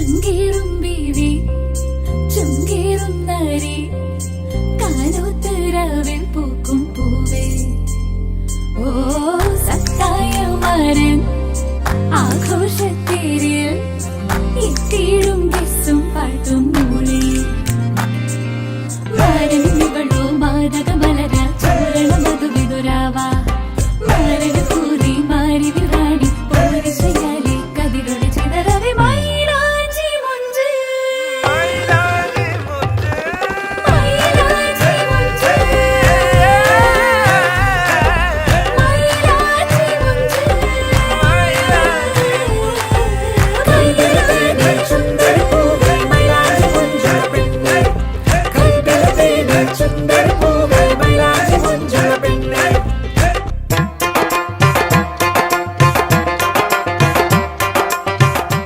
ചങ്കേറും ബീവി ചങ്കേറും നാരി കാനോത്തരാവിൽ പൂക്കും പൂവേ ഓ സത്തായമാരൻ ആഘോഷത്തേരിൽ എത്തിയിടും ഗസ്സും പാട്ടും മൂളി മാരനിവളോ മാതക മലര ചോരണ മധുവിതുരാവ മാരന് കൂതി മാരി വിറാണി പോരി ശയാലി കതിരുടെ ചിതറവി മൈലാഞ്ചി മുഞ്ച് മൈലാഞ്ചി മുഞ്ച് മൈലാഞ്ചി മുഞ്ച് മൈലാഞ്ചി ചുണ്ടർ പൂവേ മൈലാഞ്ചി മുഞ്ച് പെണ്ണേ കൈബലതേനെ ചുണ്ടർ പൂവേ മൈലാഞ്ചി മുഞ്ച് പെണ്ണേ.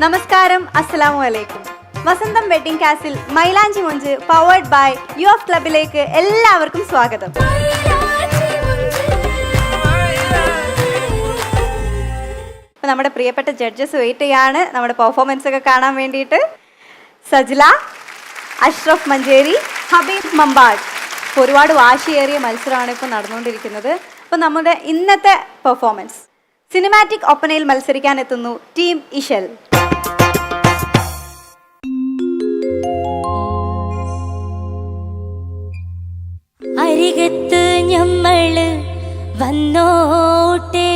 നമസ്കാരം, അസ്സലാമു അലൈക്കും. വസന്തം wedding castle Mylanchi Monchu powered by U of ക്ലബിലേക്ക് എല്ലാവർക്കും സ്വാഗതം. അപ്പോൾ നമ്മുടെ പ്രിയപ്പെട്ട ജഡ്ജസ് വെയിറ്റ് ചെയ്യാണ് നമ്മുടെ പെർഫോമൻസ് ഒക്കെ കാണാൻ വേണ്ടിയിട്ട്. സജ്ല, അഷ്റഫ് മഞ്ചേരി, ഹബീബ് മമ്പാട്. ഒരുപാട് വാശിയേറിയ മത്സരമാണ് ഇപ്പോൾ നടന്നുകൊണ്ടിരിക്കുന്നത്. അപ്പോൾ നമ്മുടെ ഇന്നത്തെ പെർഫോമൻസ് സിനിമാറ്റിക് ഒപ്പനയിൽ മത്സരിക്കാൻ എത്തുന്നു ടീം ഇഷൽ. അരികത്ത് ഞമ്മള് വന്നോട്ടെ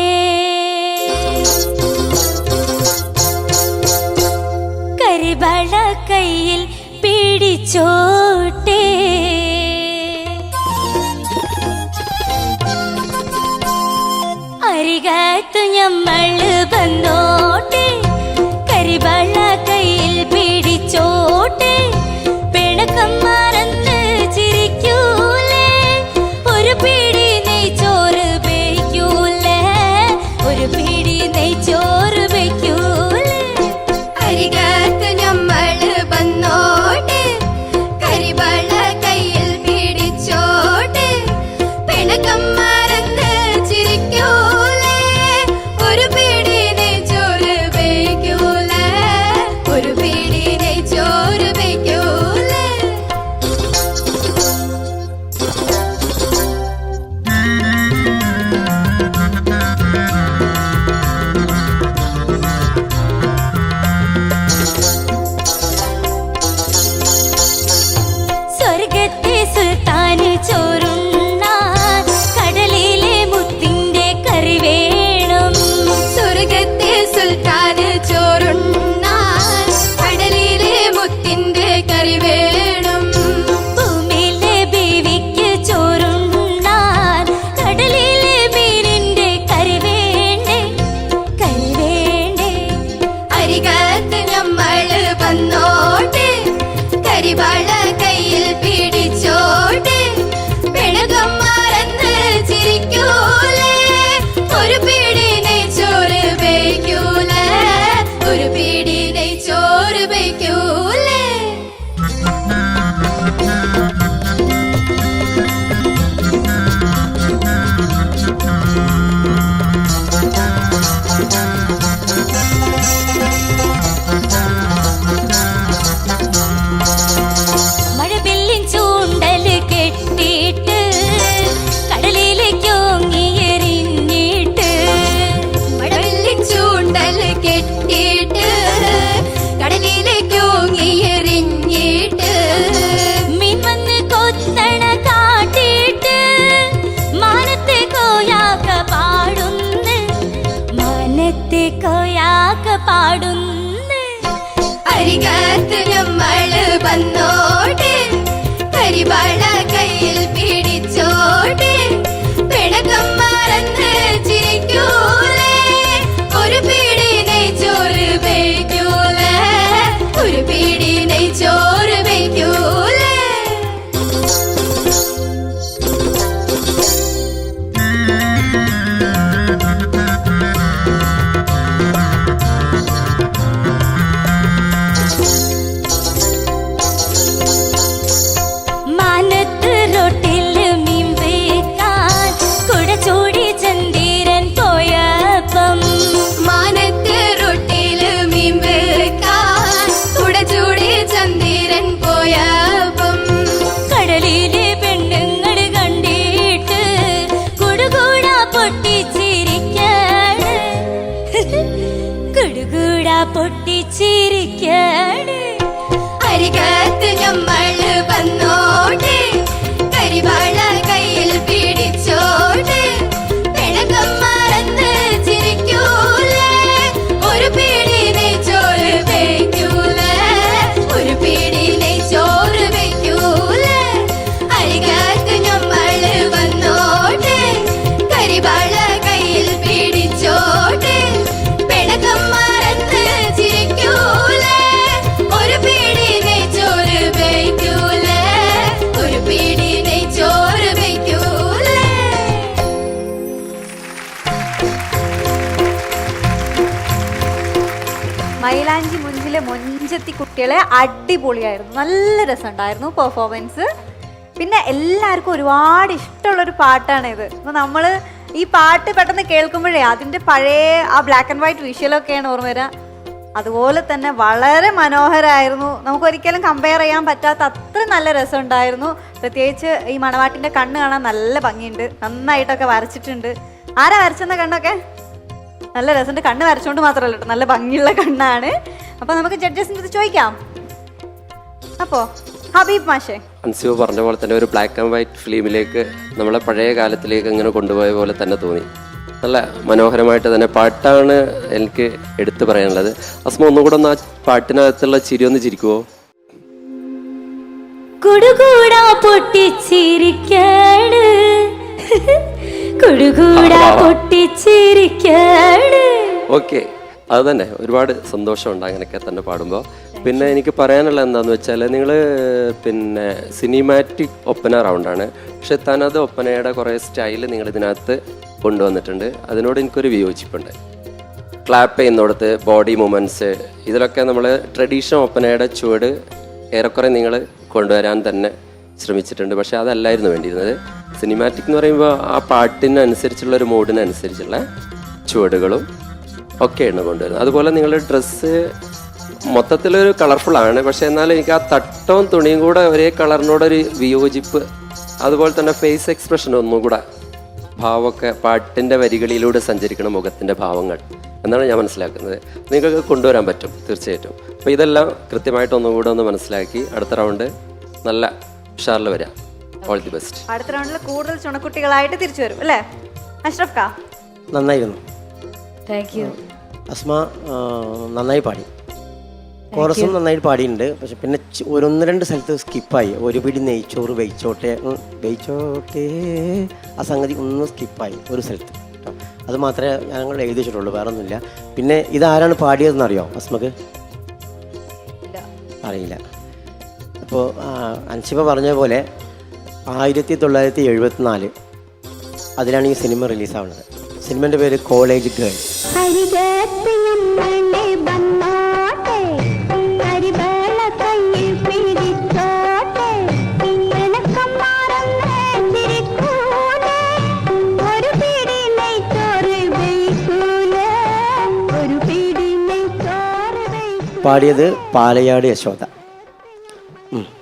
കരിവള കയ്യിൽ പിടിച്ചോട്ടെ അരികത്ത് ഞമ്മള് വന്നോട്ടെ കരിവള കയ്യിൽ പിടിച്ചോട്ടെ പിണക്കം മറന്ന് ചിരിക്കൂലേ ഒരു പിടി നെയ്ച്ചോറ് വെയ്ക്കൂലേ ഒരു പിടി നെയ്ച്ചോറ് വെയ്ക്കൂലേ അരികത്ത് ഞമ്മള് വന്നോട്ടെ കരിവള കയ്യിൽ പിടിച്ചോട്ടെ പിണക്കം മറന്ന് ചിരിക്കൂലേ ഒരു പിടി നെയ്ച്ചോറ് വെയ്ക്കൂലേ ഒരു പിടി നെയ്ച്ചോറ് വെയ്ക്കൂലേ. സ്വർഗത്തെ സുൽത്താന് ചോറുണ്ണാൻ കടലിലെ മുത്തിന്റെ കറി വേണം സ്വർഗത്തെ സുൽത്താന് ചോറുണ്ണാൻ കടലിലെ മുത്തിന്റെ കറി വേണം ഭൂമിയിലെ ബീവിക്ക് ചോറുണ്ണാൻ കടലിലെ മീനിന്റെ കറി വേണ്ടേ കറി വേണ്ടേ അരികത്ത് ഞമ്മള് വന്നോട്ടെ കരിവാള കയ്യിൽ പിടിച്ചോട്ടെ പിണകം മറന്ന് ചിരിക്കൂലേ ഒരു പിടി നെയ്ച്ചോറ് വെയ്ക്കൂലേ ഒരു പിടി നെയ്ച്ചോറ് വെയ്ക്കൂലേ. മഴവില്ലിൻ ചൂണ്ടല് കെട്ടിയിട്ട് കടലിലേക്കോങ്ങിയെറിഞ്ഞിട്ട് മഴവില്ലിൻ ചൂണ്ടല് കെട്ടിയിട്ട് കടലിലേക്കോങ്ങിയെറിഞ്ഞിട്ട് മീൻ വന്ന് കൊത്തണ കാട്ടിയിട്ട് മാനത്തെ കോയാക്ക പാടുന്ന് മാനത്തെ കോയാക്ക പാടുന്ന് അരികത്ത് ഞമ്മള് വന്നോട്ടെ കരിവാള കയ്യിൽ പിടിച്ചോട്ടെ പിണക്കം മറന്ന് ചിരിക്കൂലേ ഒരു പിടി നെയ്ച്ചോറ് വെയ്ക്കൂലേ ഒരു പിടി നെയ്ച്ചോറ് വെയ്ക്കൂലേ. മാനത്ത് റോട്ടില് മീൻ വെക്കാൻ കുട ചൂടി ചന്ദിരൻ പോയപ്പം മാനത്ത് റോട്ടില് മീൻ വെക്കാൻ കുട ചിരിക്കാണ് അരികത്ത് ഞമ്മള് വന്നോട്ട് കരിവാള കയ്യിൽ പിടിച്ചോട്ട് പിണക്കം മറന്ന് ചിരിക്കൂലേ ഒരു പിടി നെയ്ച്ചോറ് വയ്ക്കൂലേ ഒരു പിടി നെയ്ച്ചോറ് വയ്ക്കൂലേ അരികത്ത് ഞമ്മള് വന്നോട്ട് കരിവാള കയ്യിൽ പിടിച്ചോട്ട് പിണക്കം മറന്ന് ചിരിക്കൂലേ ഒരു പിടി നെയ്ച്ചോറ് വയ്ക്കൂലേ ഒരു പിടി നെയ്ച്ചോറ് വയ്ക്കൂലേ. മൈലാഞ്ചി മുഞ്ചിലെ മൊഞ്ചത്തി കുട്ടികളെ അടിപൊളിയായിരുന്നു, നല്ല രസമുണ്ടായിരുന്നു പെർഫോമൻസ്. പിന്നെ എല്ലാവർക്കും ഒരുപാട് ഇഷ്ടമുള്ളൊരു പാട്ടാണിത്. അപ്പോൾ നമ്മൾ ഈ പാട്ട് പെട്ടെന്ന് കേൾക്കുമ്പോഴേ അതിൻ്റെ പഴയ ആ ബ്ലാക്ക് ആൻഡ് വൈറ്റ് വിഷ്വലൊക്കെയാണ് ഓർമ്മ വരിക. അതുപോലെ തന്നെ വളരെ മനോഹരമായിരുന്നു, നമുക്കൊരിക്കലും കമ്പയർ ചെയ്യാൻ പറ്റാത്ത അത്ര നല്ല രസമുണ്ടായിരുന്നു. പ്രത്യേകിച്ച് ഈ മണവാട്ടിൻ്റെ കണ്ണ് കാണാൻ നല്ല ഭംഗിയുണ്ട്, നന്നായിട്ടൊക്കെ വരച്ചിട്ടുണ്ട്. ആരാ വരച്ചെന്ന കണ്ണൊക്കെ? നല്ല രസമുണ്ട്, കണ്ണ് വരച്ചുകൊണ്ട് മാത്രമല്ല കേട്ടോ, നല്ല ഭംഗിയുള്ള കണ്ണാണ്. അപ്പോൾ നമുക്ക് ജഡ്ജസിൻ്റെ അടുത്ത് ചോദിക്കാം. അപ്പോൾ ഹബീബ് മാഷേ, അൻസിബ പറഞ്ഞ പോലെ തന്നെ ഒരു ബ്ലാക്ക് ആൻഡ് വൈറ്റ് ഫിലിമിലേക്ക് നമ്മളെ പഴയ കാലത്തിലേക്ക് ഇങ്ങനെ കൊണ്ടുപോയ പോലെ തന്നെ തോന്നി. നല്ല മനോഹരമായിട്ട് തന്നെ പാട്ടാണ് എനിക്ക് എടുത്തു പറയാനുള്ളത്. അസ്മ ഒന്നുകൂടെ ഒന്ന് ആ പാട്ടിനകത്തുള്ള ചിരി ഒന്ന് ചിരിക്കുവോ? കുടുകൂടാ പൊട്ടിച്ചിരിക്കാണ് കുടുകൂടാ പൊട്ടിച്ചിരിക്കാണ്. ഓക്കെ, അത് തന്നെ ഒരുപാട് സന്തോഷമുണ്ട് അങ്ങനെയൊക്കെ തന്നെ പാടുമ്പോൾ. പിന്നെ എനിക്ക് പറയാനുള്ള എന്താണെന്ന് വെച്ചാൽ നിങ്ങൾ പിന്നെ സിനിമാറ്റിക് ഒപ്പന റൗണ്ടാണ്, പക്ഷെ തനത് ഒപ്പനയുടെ കുറേ സ്റ്റൈല് നിങ്ങൾ ഇതിനകത്ത് കൊണ്ടുവന്നിട്ടുണ്ട്. അതിനോട് എനിക്കൊരു വിയോജിപ്പുണ്ട്. ക്ലാപ്പ് ചെയ്യുന്നിടത്ത് ബോഡി മൂവ്മെൻറ്റ്സ് ഇതിലൊക്കെ നമ്മൾ ട്രഡീഷണൽ ഒപ്പനയുടെ ചുവട് ഏറെക്കുറെ നിങ്ങൾ കൊണ്ടുവരാൻ തന്നെ ശ്രമിച്ചിട്ടുണ്ട്. പക്ഷേ അതല്ലായിരുന്നു വേണ്ടിയിരുന്നത്. സിനിമാറ്റിക് എന്ന് പറയുമ്പോൾ ആ പാട്ടിനനുസരിച്ചുള്ള ഒരു മൂഡിനനുസരിച്ചുള്ള ചുവടുകളും ഒക്കെയാണ് കൊണ്ടുവരുന്നത്. അതുപോലെ നിങ്ങളുടെ ഡ്രസ്സ് മൊത്തത്തിലൊരു കളർഫുള്ളാണ്, പക്ഷേ എന്നാലും എനിക്ക് ആ തട്ടവും തുണിയും കൂടെ ഒരേ കളറിനോടൊരു വിയോജിപ്പ്. അതുപോലെ തന്നെ ഫേസ് എക്സ്പ്രഷൻ ഒന്നും കൂടെ ഭാവമൊക്കെ പാട്ടിൻ്റെ വരികളിലൂടെ സഞ്ചരിക്കണം, മുഖത്തിൻ്റെ ഭാവങ്ങൾ എന്നാണ് ഞാൻ മനസ്സിലാക്കുന്നത്. നിങ്ങൾക്ക് കൊണ്ടുവരാൻ പറ്റും തീർച്ചയായിട്ടും. അപ്പോൾ ഇതെല്ലാം കൃത്യമായിട്ട് ഒന്നും കൂടെ ഒന്ന് മനസ്സിലാക്കി അടുത്ത റൗണ്ട് നല്ല ഉഷാറിൽ വരാം. All the best. അടുത്ത റൗണ്ടിൽ കൂടുതൽ ചുണക്കുട്ടികളായിട്ട് തിരിച്ചു വരും അല്ലേ? അഷ്റഫ് കാ നന്നായിരുന്നു. Thank you. അസ്മ നന്നായി പാടി, കോറസും നന്നായിട്ട് പാടിയിട്ടുണ്ട്. പക്ഷെ പിന്നെ ഒന്ന് രണ്ട് സ്ഥലത്ത് സ്കിപ്പായി. ഒരു പിടി നെയ്ച്ചോറ് വെയിച്ചോട്ടെ ആ സംഗതി ഒന്ന് സ്കിപ്പായി ഒരു സ്ഥലത്ത് കേട്ടോ. അത് മാത്രമേ ഞങ്ങൾ എഴുതി വെച്ചിട്ടുള്ളൂ, വേറെ ഒന്നുമില്ല. പിന്നെ ഇതാരാണ് പാടിയതെന്ന് അറിയോ അസ്മക്ക്? അറിയില്ല. അപ്പോൾ അൻഷിബ പറഞ്ഞ പോലെ 1974 അതിലാണ് ഈ സിനിമ റിലീസാവുന്നത്. സിനിമേൻ്റെ പേര് കോളേജ് ഗേൾ. പാടിയത് പാലയാട് യശോദ.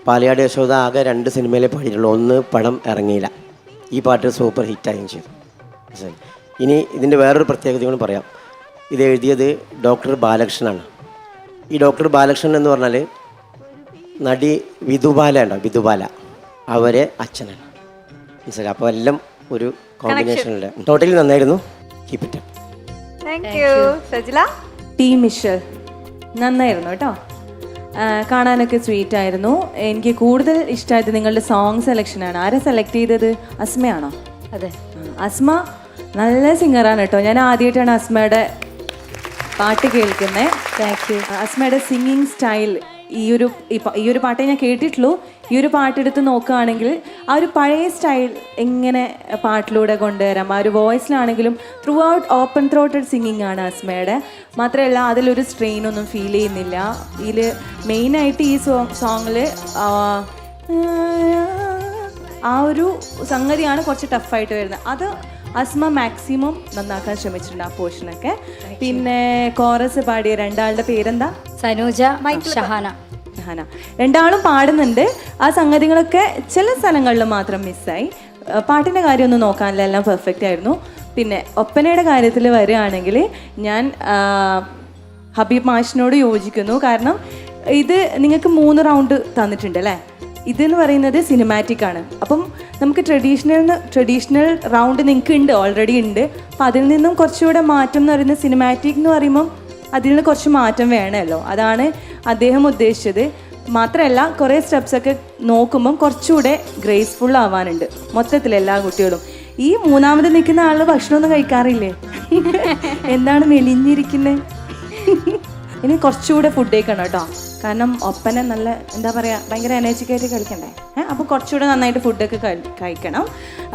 പാലയാട് യശോദ ആകെ 2 സിനിമയിലേ പാടിയിട്ടുള്ളൂ, ഒന്ന് പടം ഇറങ്ങിയില്ല. ഈ പാട്ട് സൂപ്പർ ഹിറ്റായും ചെയ്തു. ഇനി ഇതിൻ്റെ വേറൊരു പ്രത്യേകത കൂടി പറയാം. ഇത് എഴുതിയത് ഡോക്ടർ ബാലകൃഷ്ണനാണ്. ഈ ഡോക്ടർ ബാലകൃഷ്ണൻ എന്ന് പറഞ്ഞാൽ നടി വിധുബാല ഉണ്ടോ, വിധുബാല അവരെ അച്ഛനാണ്. മനസ്സിലായി? അപ്പോൾ എല്ലാം ഒരു കോമ്പിനേഷനിൽ ടോട്ടലി നന്നായിരുന്നു. Keep it up. Thank you. Sajila? Team Mitchel നന്നായിരുന്നു കേട്ടോ, കാണാനൊക്കെ സ്വീറ്റ് ആയിരുന്നു. എനിക്ക് കൂടുതൽ ഇഷ്ടമായത് നിങ്ങളുടെ സോങ് സെലക്ഷനാണ്. ആരെ സെലക്ട് ചെയ്തത്? അസ്മയാണോ? അതെ, അസ്മ നല്ല സിംഗറാണ് കേട്ടോ. ഞാൻ ആദ്യമായിട്ടാണ് അസ്മയുടെ പാട്ട് കേൾക്കുന്നത്. Thank you. അസ്മയുടെ സിംഗിങ് സ്റ്റൈൽ ഈ ഒരു പാട്ടേ ഞാൻ കേട്ടിട്ടുള്ളൂ. ഈ ഒരു പാട്ടെടുത്ത് നോക്കുകയാണെങ്കിൽ ആ ഒരു പഴയ സ്റ്റൈൽ എങ്ങനെ പാട്ടിലൂടെ കൊണ്ടുവരാം. ആ ഒരു വോയിസിലാണെങ്കിലും throughout open throated singing ആണ് അസ്മയുടെ. മാത്രമല്ല അതിലൊരു സ്ട്രെയിൻ ഒന്നും ഫീൽ ചെയ്യുന്നില്ല. ഇതിൽ മെയിനായിട്ട് ഈ സോങ്ങിൽ ആ ഒരു സംഗതിയാണ് കുറച്ച് ടഫായിട്ട് വരുന്നത്. അത് അസ്മ മാക്സിമം നന്നാക്കാൻ ശ്രമിച്ചിട്ടുണ്ട് ആ പോർഷനൊക്കെ. പിന്നെ കോറസ് പാടിയ രണ്ടാളുടെ പേരെന്താ? സനൂജ, ഷഹാന. ഷഹാന രണ്ടാളും പാടുന്നുണ്ട്. ആ സംഗതികളൊക്കെ ചില സ്ഥലങ്ങളിൽ മാത്രം മിസ്സായി. പാട്ടിൻ്റെ കാര്യമൊന്നും നോക്കാനില്ല, എല്ലാം പെർഫെക്റ്റ് ആയിരുന്നു. പിന്നെ ഒപ്പനയുടെ കാര്യത്തിൽ വരികയാണെങ്കിൽ ഞാൻ ഹബീബ് മാഷിനോട് യോജിക്കുന്നു. കാരണം ഇത് നിങ്ങൾക്ക് 3 റൗണ്ട് തന്നിട്ടുണ്ട് അല്ലേ? ഇതെന്ന് പറയുന്നത് സിനിമാറ്റിക് ആണ്. അപ്പം നമുക്ക് ട്രഡീഷണൽ റൗണ്ട് നിങ്ങൾക്ക് ഉണ്ട്, ഓൾറെഡി ഉണ്ട്. അപ്പം അതിൽ നിന്നും കുറച്ചുകൂടെ മാറ്റം എന്ന് പറയുന്നത് സിനിമാറ്റിക് എന്ന് പറയുമ്പം അതിൽ നിന്ന് കുറച്ച് മാറ്റം വേണമല്ലോ. അതാണ് അദ്ദേഹം ഉദ്ദേശിച്ചത്. മാത്രമല്ല കുറേ സ്റ്റെപ്സൊക്കെ നോക്കുമ്പം കുറച്ചുകൂടെ ഗ്രേസ്ഫുൾ ആവാനുണ്ട് മൊത്തത്തിൽ എല്ലാ കുട്ടികളും. ഈ മൂന്നാമത് നിൽക്കുന്ന ആൾ ഭക്ഷണമൊന്നും കഴിക്കാറില്ലേ? എന്താണ് മെലിഞ്ഞിരിക്കുന്നത്? ഇനി കുറച്ചുകൂടെ ഫുഡ് കഴിക്കണം കേട്ടോ. കാരണം ഒപ്പന നല്ല എന്താ പറയുക, ഭയങ്കര എനർജിക്കായിട്ട് കളിക്കണ്ടേ. അപ്പോൾ കുറച്ചുകൂടെ നന്നായിട്ട് ഫുഡൊക്കെ കഴിക്കണം.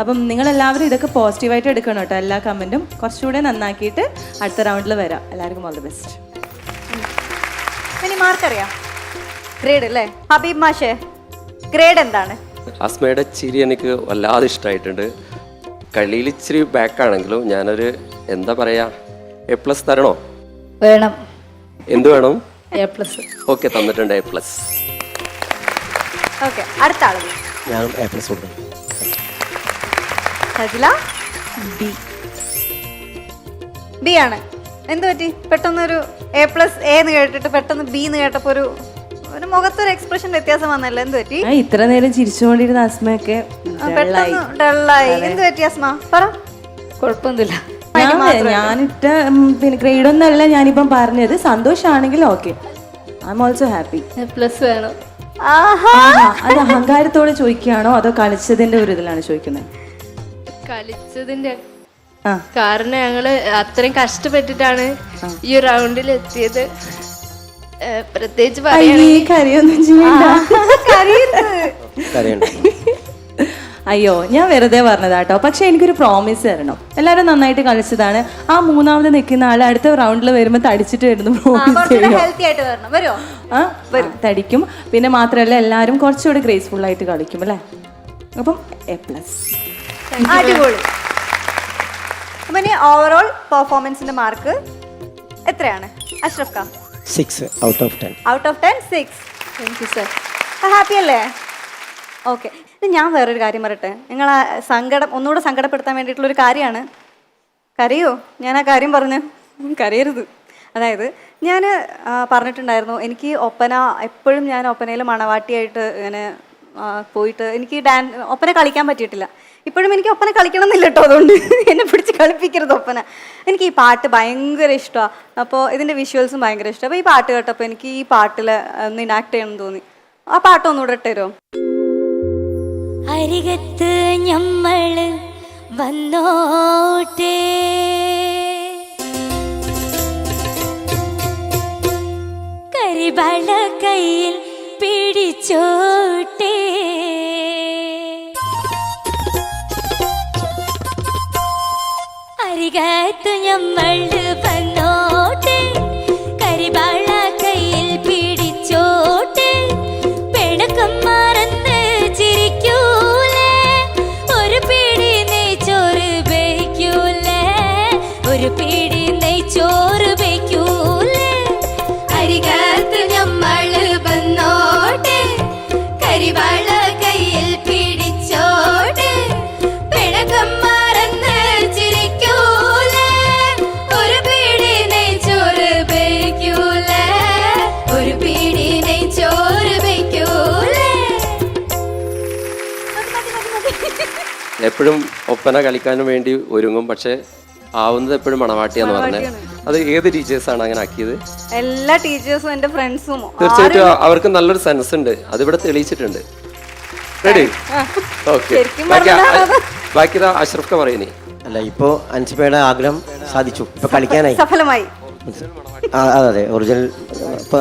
അപ്പം നിങ്ങളെല്ലാവരും ഇതൊക്കെ പോസിറ്റീവായിട്ട് എടുക്കണം കേട്ടോ. എല്ലാ കമൻറ്റും കുറച്ചുകൂടെ നന്നാക്കിയിട്ട് അടുത്ത റൗണ്ടിൽ വരാം. എല്ലാവർക്കും ഓൾ ദി ബെസ്റ്റ്. ഇനി മാർക്കറിയാം, ഗ്രേഡ് അല്ലേ? ഹബീബ് മാഷേ, ഗ്രേഡ് എന്താണ്? അസ്മയുടെ ചിരി എനിക്ക് വല്ലാതെ ഇഷ്ടമായിട്ടുണ്ട്. കളിയിൽ ഇച്ചിരി ബാക്കാണെങ്കിലും ഞാനൊരു എന്താ പറയുക, A+ തരണോ? വേണം. എന്ത് വേണം? A+. ഓക്കെ, തന്നിട്ടുണ്ട് A+. ഓക്കെ, അടുത്ത ആള് ഞാനും A+ കൊടുക്കും. സജില ബി ആണ്. എന്ത് പറ്റി പെട്ടെന്നൊരു A+ എന്ന് കേട്ടിട്ട് പെട്ടെന്ന് B എന്ന് കേട്ടപ്പോ ഒരു മുഖത്തൊരു എക്സ്പ്രഷൻ വ്യത്യാസം വന്നല്ലോ, എന്ത് പറ്റി? ഇത്ര നേരം ചിരിച്ചുകൊണ്ടിരുന്ന അസ്മയൊക്കെ പെട്ടെന്ന് ഡള്ളായി. എന്ത് പറ്റി അസ്മ, പറ. കുഴപ്പമൊന്നുമില്ല. ഞാനിട്ട പിന്നെ ഗ്രേഡ് ഒന്നല്ല ഞാനിപ്പം പറഞ്ഞത്. സന്തോഷാണെങ്കിൽ okay, I am also happy. A+ വേണം. അത് അഹങ്കാരത്തോടെ ചോദിക്കുകയാണോ അതോ കളിച്ചതിന്റെ ഒരു ഇതിലാണ് ചോദിക്കുന്നത്? കളിച്ചതിന്റെ കാരണം ഞങ്ങള് അത്രയും കഷ്ടപ്പെട്ടിട്ടാണ് ഈ റൗണ്ടിൽ എത്തിയത്. പ്രത്യേകിച്ച് കരയൊന്നും ചെയ്യണ്ട. അയ്യോ, ഞാൻ വെറുതെ പറഞ്ഞതാട്ടോ. പക്ഷെ എനിക്കൊരു പ്രോമിസ് തരണം. എല്ലാവരും നന്നായിട്ട് കളിച്ചതാണ്. ആ മൂന്നാമത് നിൽക്കുന്ന ആൾ അടുത്ത റൗണ്ടിൽ വരുമ്പോൾ തടിച്ചിട്ട് വരുന്നു. തടിക്കും. പിന്നെ മാത്രമല്ല എല്ലാവരും കുറച്ചുകൂടി ഗ്രേസ്ഫുൾ ആയിട്ട് കളിക്കും അല്ലേ? അപ്പം A+. അടിപൊളി. അപ്പൊ ഇനി ഓവറോൾ പെർഫോമൻസിന്റെ മാർക്ക് എത്രയാണ് Ashraf Khan? 6 out of 10. Out of 10 6. Thank you sir. Happy അല്ലേ? ഓക്കെ. ഞാൻ വേറൊരു കാര്യം പറയട്ടെ. നിങ്ങൾ ഒന്നുകൂടെ സങ്കടപ്പെടുത്താൻ വേണ്ടിയിട്ടുള്ളൊരു കാര്യമാണ്. കരയോ? ഞാൻ ആ കാര്യം പറഞ്ഞു. കരയരുത്. അതായത് ഞാൻ പറഞ്ഞിട്ടുണ്ടായിരുന്നു, എനിക്ക് ഒപ്പന എപ്പോഴും ഞാൻ ഒപ്പനയിൽ മണവാട്ടിയായിട്ട് ഇങ്ങനെ പോയിട്ട് എനിക്ക് ഒപ്പന കളിക്കാൻ പറ്റിയിട്ടില്ല. ഇപ്പോഴും എനിക്ക് ഒപ്പന കളിക്കണം എന്നില്ല കേട്ടോ. അതുകൊണ്ട് എന്നെ പിടിച്ച് കളിപ്പിക്കരുത് ഒപ്പന. എനിക്ക് ഈ പാട്ട് ഭയങ്കര ഇഷ്ടമാണ്. അപ്പോൾ ഇതിൻ്റെ വിഷ്വൽസും ഭയങ്കര ഇഷ്ടമാണ്. അപ്പോൾ ഈ പാട്ട് കേട്ടപ്പോൾ എനിക്ക് ഈ പാട്ടിൽ ഒന്ന് ഇനാക്ട് ചെയ്യണമെന്ന് തോന്നി. ആ പാട്ട് ഒന്നുകൂടെ ഇട്ടുതരുമോ? അരികത്ത് ഞമ്മള് വന്നോട്ടേ, കരിവള കയ്യിൽ പിടിച്ചോട്ടേ, അരികത്ത് ഞമ്മള് വന്നോട്ടേ, കരിവള കയ്യിൽ പിടിച്ചോട്ടേ, പിണക്കം മറന്ന് ചിരിക്കൂലേ, ഒരു പിടി നെയ്ച്ചോറ് ബേക്കൂലേ, ഒരു പിടി നെയ്ച്ചോറ് ബേക്കൂലേ, അരികത്ത് ഞമ്മള് വന്നോട്ടെ, കരിവാള കയ്യിൽ പിടിച്ചോട്ടെ, പിണക്കം മറന്ന് ചിരിക്കൂലേ, ഒരു പിടി നെയ്ച്ചോറ് ബേക്കൂലേ, ഒരു പിടി നെയ്ച്ചോറ് ബേക്കൂലേ. എപ്പോഴും ഒപ്പന കളിക്കാനും വേണ്ടി ഒരുങ്ങും, പക്ഷെ ആവുന്നത് എപ്പോഴും മണവാട്ടിയാന്ന് പറഞ്ഞത്. അത് ഏത് ടീച്ചേഴ്സാണ് അങ്ങനെ ആക്കിയത്? എല്ലാ ടീച്ചേഴ്സും എൻ്റെ ഫ്രണ്ട്സും. തീർച്ചയായിട്ടും അവർക്ക് നല്ലൊരു സെൻസ് ഉണ്ട്, അതിവിടെ തെളിയിച്ചിട്ടുണ്ട്. റെഡി? ഓക്കെ. ബാക്കി അഷ്റഫ് ഖാൻ പറയുന്നേ. അല്ല, ഇപ്പോൾ അൻസിബയുടെ ആഗ്രഹം സാധിച്ചു. ഇപ്പൊ കളിക്കാനായി, സഫലമായി. അതെ, ഒറിജിനൽ ഇപ്പൊ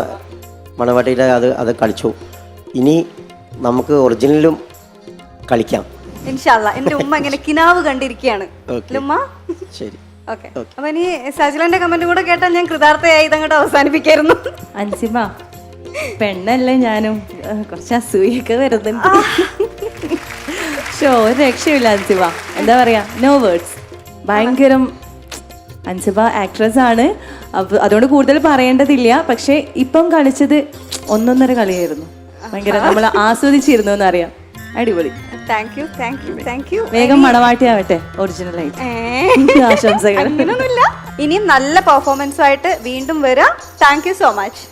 മണവാട്ടിയുടെ അത് കളിച്ചു. ഇനി നമുക്ക് ഒറിജിനലും കളിക്കാം ഇൻഷാല്ലാ. എൻ്റെ ഉമ്മ ഇങ്ങനെ കിനാവ് കണ്ടിരിക്കുകയാണ്. ഉമ്മ ശരി. ഓക്കെ. അപ്പൊ ഇനി സജിലന്റെ കമന്റ് കൂടെ കേട്ടാൽ ഞാൻ കൃതാർത്ഥയായി ഇതങ്ങോട്ട് അവസാനിപ്പിക്കായിരുന്നു. അൻസിബ, പെണ്ണല്ലേ ഞാനും, കുറച്ച് അസൂയൊക്കെ വരുന്നുണ്ട്. ഒരു രക്ഷയില്ല അൻസിബ. എന്താ പറയാ, നോ വേർഡ്സ്. ഭയങ്കരം. അൻസിബ ആക്ട്രസ് ആണ്, അതുകൊണ്ട് കൂടുതൽ പറയേണ്ടതില്ല. പക്ഷെ ഇപ്പം കളിച്ചത് ഒന്നൊന്നര കളിയായിരുന്നു. ഭയങ്കര നമ്മൾ ആസ്വദിച്ചിരുന്നു എന്നറിയാം. അടിപൊളി. Thank you. വേഗം മണവാട്ടിയാവട്ടെ ഒറിജിനലായിട്ട്. ആശംസകൾ. അങ്ങനൊന്നുമില്ല. ഇനിയും നല്ല പെർഫോമൻസുമായിട്ട് വീണ്ടും വരാം. Thank you so much.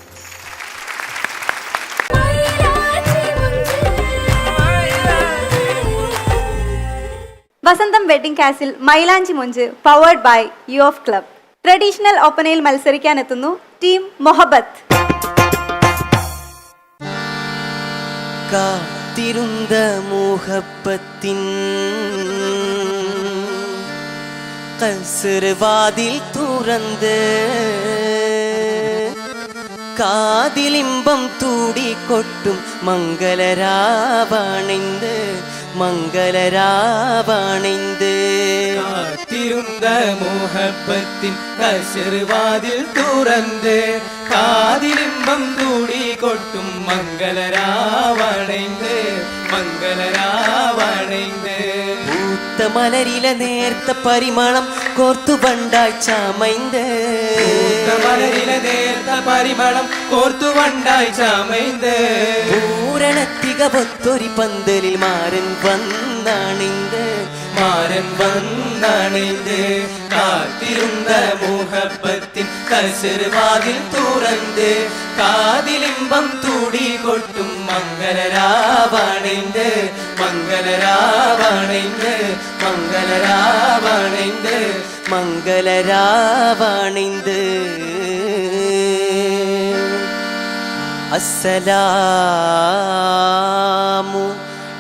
Vasantham wedding castle Mylanchi Monchu powered by U of club. Traditional ഒപ്പനയിൽ മത്സരിക്കാൻ എത്തുന്നു ടീം മൊഹബത്ത്. കാത്തിരുന്ന മുഹബത്തിൻ കസർവാതിൽ തുറന്ന് കാതിലിമ്പം തൂടിക്കൊട്ടും മംഗളരാവണിന്ത് മംഗളരാവണിന്ത്. കാത്തിരുന്ന മുഹബത്തിൻ കസർവാതിൽ തുറന്ന് കാതിലിമ്പം തൂടിക്കൊട്ടും മംഗളരാവണിന്ത് മംഗളരാവണിന്ത്. പൂത്ത മലരിലെ നേർത്ത പരിമളം കോർത്തു വണ്ടായി ചാമൈന്ത് മലരിലെ നേർത്ത പരിമളം കോർത്തു വണ്ടായി ചാമൈന്ത്. പൂരണത്തിക പൊത്തൊരി പന്തലിൽ മാരൻ വന്നണിന്ത് മാരൻ വന്നണിന്ത്. കാത്തിരുന്ന മുഹബത്തിൻ കസർവാതിൽ തുറന്ന് കാതിലിമ്പം തൂടിക്കൊട്ടും മംഗളരാവണിന്ത് മംഗളരാവണിന്ത് മംഗളരാവണിന്ത് മംഗളരാവണിന്ത്. അസ്സലാമു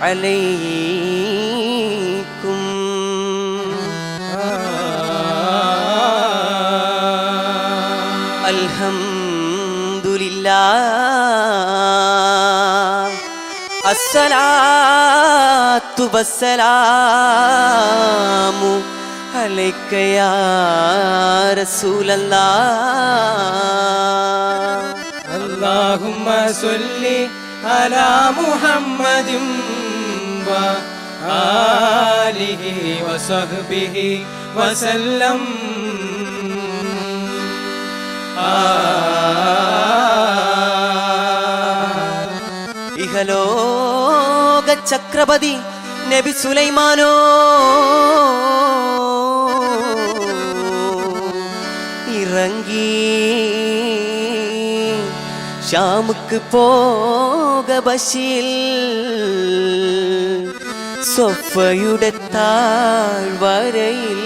അലൈക്കും. അൽഹംദുലില്ലാഹ്. അസ്സലാത്തു വസ്സലാമു അലൈക യാ റസൂലല്ലാഹ്. അല്ലാഹുമ്മ സ്വല്ലി അലാ മുഹമ്മദിൻ വ ആലിഹി വസഹ്ബിഹി വസല്ലം. ഇഹലോക ചക്രപതി നബി സുലൈമാനോ ഇറങ്ങി ഷാമുക്ക് പോക ബശീൽ സൊഫയുടെ താഴ്വരയിൽ.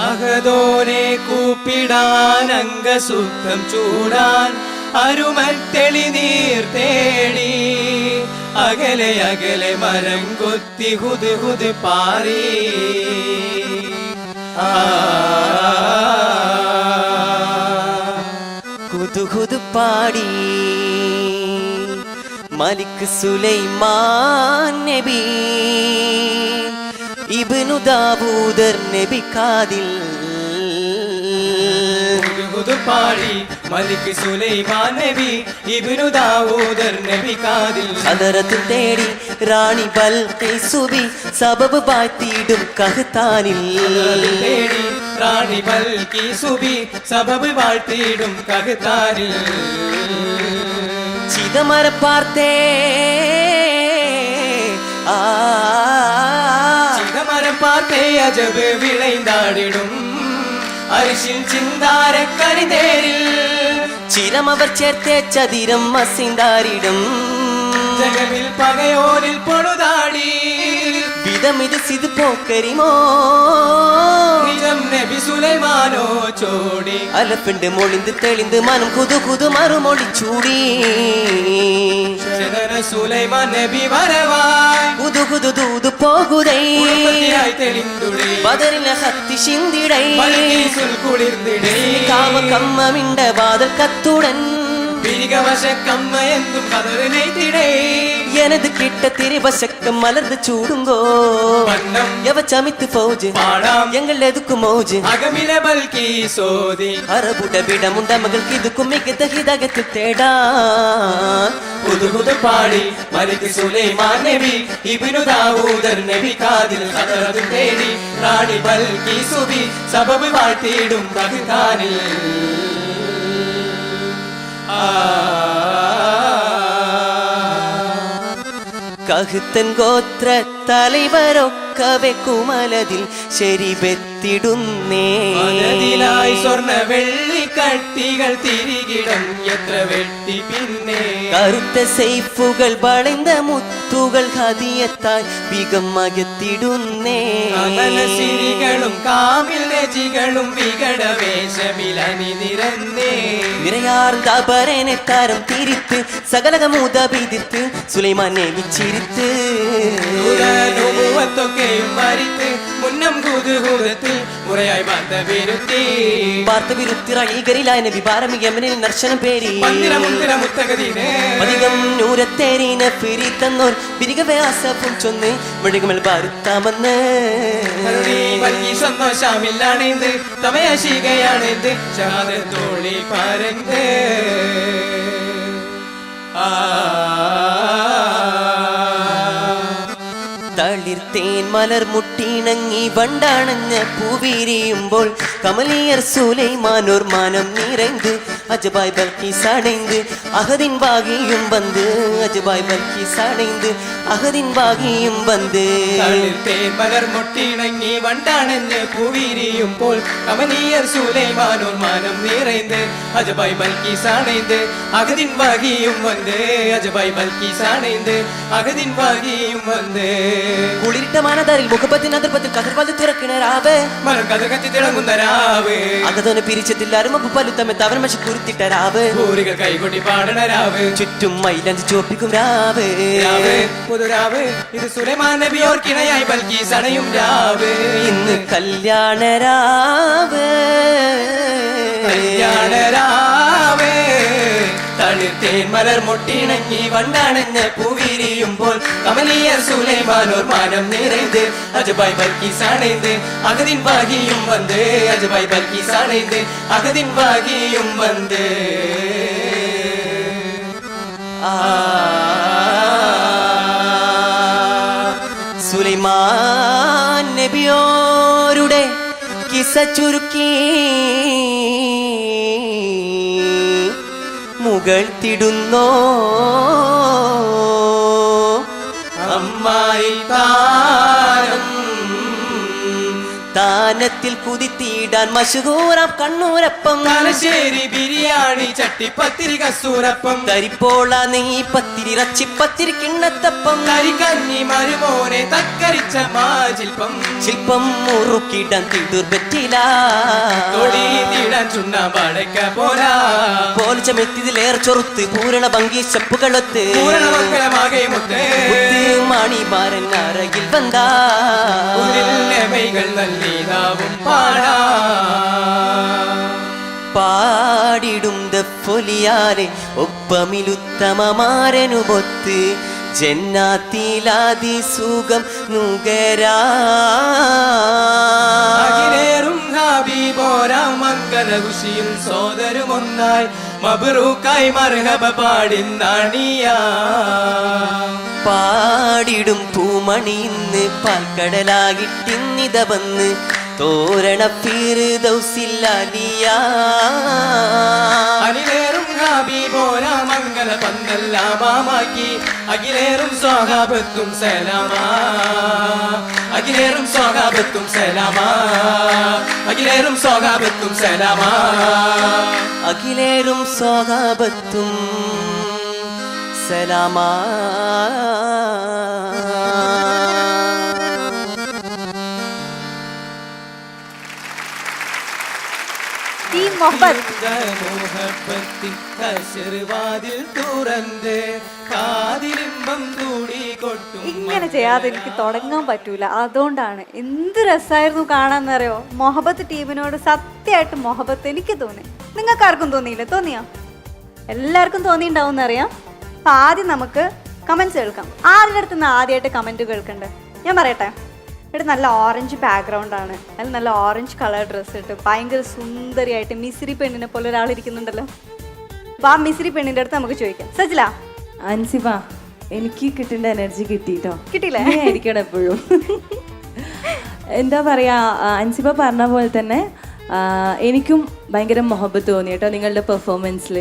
അഹദോനെ കൂപ്പിടാൻ അംഗസുഖം ചൂടാൻ അരുമത്തെളി നീർ തേടി അകലെ അകലെ മരം കൊത്തി ഹുദ് ഹുദ് പാറി. ഹുദ് ഹുദ് പാടി മലിക് സുലൈമാൻ നബി ഇബ്നു ദാവൂദർ നബി കാതിൽ. പാടി മലിക് സുലൈമാൻ നബി ഇബ്നു ദാവൂദർ നബി കാതിൽ. ഹദറത്ത് തേടി റാണി ബൽഖീസ് ബി സബബ് ബാത്തിടും കഹ്താനിൽ. തേടി റാണി ബൽഖീസ് ബി സബബ് ബാത്തിടും കഹ്താനിൽ. ചിദമര പാർത്തേ ചിദമരം പാർത്തേ അജബ് വിളൈന്താടിടും അരിശിൽ ചിന്താരക്കരിതേരിൽ. ചിരമവർ ചേർത്തേ ചതിരം മസിന്താരിടും ജഗമിൽ പകയോരിൽ പൊടുതാടി. വിധമിത് സിത് പോക്കരിമോ നിജം നബി സുലൈമാനോ ചോടി. അലപ്പിണ്ട് മൊളിന്ത് തെളിന്ത് മനം കുതു കുതു മറുമൊളി ചൂടി. സുലൈമാൻ നബി വരവായി കുതു കുതു ദൂതു പോകുതൈ തെളിന്തുടേ ബദറിലെ ഹത്തി ചിന്തിടൈ. കുളിർന്നിടേ കാമ കമ്മമിണ്ട വാതൽ കത്തുടൻ പിരികവശക്കമ്മ എന്തും കതറിനൈത്തിടേ. எனது கிட்ட திரிவசக்கம் மலர்ந்து சூடுங்கோ எவ சமித்து போஜு எங்கள் எதுக்கு மோஜு அகமில பல்கி சோதி அரபுட விடமுண்ட மகள் கிதுக்கும் மிகுந்த ஹிதகத்து தேடா. புது புது பாடி மலிக் சுலைமான் நபி இப்னு தாவூதர் நபி காதில் கதறது தேடி ராணி பல்கி சுபி சபபு வாழ்த்திடும் பகுதானில். കഹുത്തൻ ഗോത്ര തലവരൊക്കവെ കുമലതിൽ ശരിവെത്തിടുന്നേ. അതിനായി സ്വർണ്ണ വെള്ളി കട്ടികൾ തിരികിടം എത്ര വെട്ടി പിന്നെ. കറുത്ത സൈഫുകൾ വളർന്ന മുത്തുകൾ ഹദിയത്തായി ബികം മകത്തിടുന്നേ. സിരികളും കാമിൽ രജികളും വികട വേഷമിലനി നിരന്നേ. നിറയാർന്ന അപരനെ തരം തിരിത്ത് സകലകമൂത പിതിർത്ത് സുലൈമാനെ വിച്ചിരിത്ത്. ൊക്കെയും മരിത്ത് മുന്നം കൂതുകൂതത്ത് മുറയായി വാർത്തവിരുത്തി. വാർത്തവിരുത്തി റൈകരിലായ നബി ബാരമി യമനിൽ ദർശനം പേരി അധികം നൂരത്തേരീന പിരി തന്നോർ ബിരികവ്യാസപ്പും ചൊന്ന് മൃഗമൽ ഭാരത്താമെന്ന്. സന്തോഷമില്ലാണെന്ത് തമയശികയാണെന്ത് ശാദത്തോളി പരന്ത്. തളിർത്തേൻ മലർ മുട്ടിണങ്ങി വണ്ടാണഞ്ഞ പൂവിരിയുമ്പോൾ കമലിയർ സുലൈമാനോർ മാനം നിറൈந்து അജബായ് ബൽക്കീസ് അடைந்து அகதின் பாகியும் வந்து அஜபாய் பல்கீஸ் அடைந்து அகதின் பாகியும் வந்து. തളിർത്തേൻ മലർ മുട്ടിണങ്ങി വണ്ടാണഞ്ഞ പൂവിരിയുമ്പോൾ കമലിയർ സുലൈമാനോർ മാനം നിറൈந்து അജബായ് ബൽക്കീസ് അடைந்து അകദിൻ ഭാഗിയും വന്ന് അജബായ് ബൽക്കീസ് അடைந்து അകദിൻ ഭാഗിയും വന്ന്. കുളിരിട്ട മാനതാരിൽ മുഖപ്പത്തിൻ അതിർപ്പത്തിൽ കതിർവാതി തുറക്കിണരാവ് മലർ കഥ കത്തി തിളങ്ങുന്ന രാവ്. അകതോനെ പിരിച്ചതിൽ അരുമപ്പ് പലുത്തമ്മ തവൻ മഷി കുരുത്തിട്ട രാവ്. പൂരികൾ കൈകൊട്ടി പാടണ രാവ്. ചുറ്റും മൈലഞ്ച് ചോപ്പിക്കും രാവ്. പുതുരാവ് ഇത് സുലൈമാൻ നബി ഓർക്കിണയായി ബൽക്കീസ് അണയും രാവ്. ഇന്ന് കല്യാണ രാവ്. കല്യാണ രാവ്. തളിർത്തേൻ മലർ മുട്ടിണങ്ങി വണ്ടാണഞ്ഞ പൂവിരിയുമ്പോൾ കമലിയർ സുലൈമാനോർ മാനം നിറൈந்து അജബായ് ബൽക്കീസ് അடைந்து അകദിൻ ഭാഗിയും വന്ന് അജബായ് ബൽക്കീസ് അடைந்து അകദിൻ ഭാഗിയും വന്ന്. സുലൈമാൻ നബിയോരുടെ കിസ ചുരുക്കി മുകഴ്ത്തിടുന്നോ അമ്മായി താരം. താനത്തിൽ കുതിത്തിടാൻ മഷഹൂറാം കണ്ണൂരപ്പം. തലശ്ശേരി ബിരിയാണി ചട്ടിപ്പത്തിരി കസൂരപ്പം. തരിപ്പോള നെയ്യ് പത്തിരി ഇറച്ചിപ്പത്തിരി കിണ്ണത്തപ്പം. കരിക്കഞ്ഞി മരുമോനെ തക്കരിച്ച മാജിൽപ്പം. ശില്പം മുറുക്കിടാൻ തിടൂർ പറ്റില്ല. തൊടി തീടാൻ ചുണ്ണാമ്പടക്ക പോരാ. പോൽ ചമെത്തിതിലേറെ ചൊറുത്ത് പൂരണ ഭംഗി ചെപ്പുകളൊത്ത് പൂരണമംഗളമാകെ മുത്ത്. മണിമാരൻ അറകിൽ വന്നാ നല്ലീതാവും പാടാ. പാടിടും ദഫൊലിയാലെ ഒപ്പമിലുത്തമമാരനുമൊത്ത് ജന്നാത്തിലാതി സുഖം നുകരാ. അഖിലേറും ഹബീബോരാ മംഗലകുശിയും സോദരുമൊന്നായി മബ്റൂക്കായി മർഹബ പാടിന്നാണിയാ. പാടിടും പൂമണി ഇന്ന് പാൽക്കടലാകിട്ടിന്നിത വന്ന് തോരണ ഫിർദൗസില്ലാലിയാ. അഖിലേറും ഹബീബോരാ മംഗല പന്തല്ലാമാക്കി അഖിലേറും സ്വഹാബത്തും സലാമാ. അഖിലേറും സ്വഹാബത്തും സലാമാ. അഖിലേറും സ്വഹാബത്തും സലാമാ. അഖിലേറും സ്വഹാബത്തും സലാമാ. ഇങ്ങനെ ചെയ്യാതെ എനിക്ക് തുടങ്ങാൻ പറ്റൂല. അതുകൊണ്ടാണ്. എന്ത് രസമായിരുന്നു കാണാന്നറിയോ? മൊഹബത്ത് ടീമിനോട് സത്യമായിട്ട് മൊഹബത്ത് എനിക്ക് തോന്നി. നിങ്ങൾക്ക് ആർക്കും തോന്നിയില്ല? തോന്നിയോ? എല്ലാവർക്കും തോന്നിയിട്ടുണ്ടാവും എന്നറിയാം. അപ്പം ആദ്യം നമുക്ക് കമൻസ് കേൾക്കാം. ആരുടെ അടുത്ത് നിന്ന് ആദ്യമായിട്ട് കമൻറ്റ് കേൾക്കണ്ടേ? ഞാൻ പറയട്ടെ. ഇവിടെ നല്ല ഓറഞ്ച് ബാക്ക്ഗ്രൗണ്ടാണ്. അതിൽ നല്ല ഓറഞ്ച് കളർ ഡ്രസ്സ് ഇട്ട് ഭയങ്കര സുന്ദരിയായിട്ട് മിസ്രി പെണ്ണിനെ പോലെ ഒരാളിരിക്കുന്നുണ്ടല്ലോ. അപ്പോൾ ആ മിസ്രി പെണ്ണിൻ്റെ അടുത്ത് നമുക്ക് ചോദിക്കാം. സജില, അൻസിബ, എനിക്ക് കിട്ടേണ്ട എനർജി കിട്ടിട്ടോ. കിട്ടിയില്ലേ? ആയിരിക്കണം എപ്പോഴും. എന്താ പറയുക, അൻസിബ പറഞ്ഞ പോലെ തന്നെ എനിക്കും ഭയങ്കര മൊഹബത്ത് തോന്നി കേട്ടോ നിങ്ങളുടെ പെർഫോമൻസിൽ.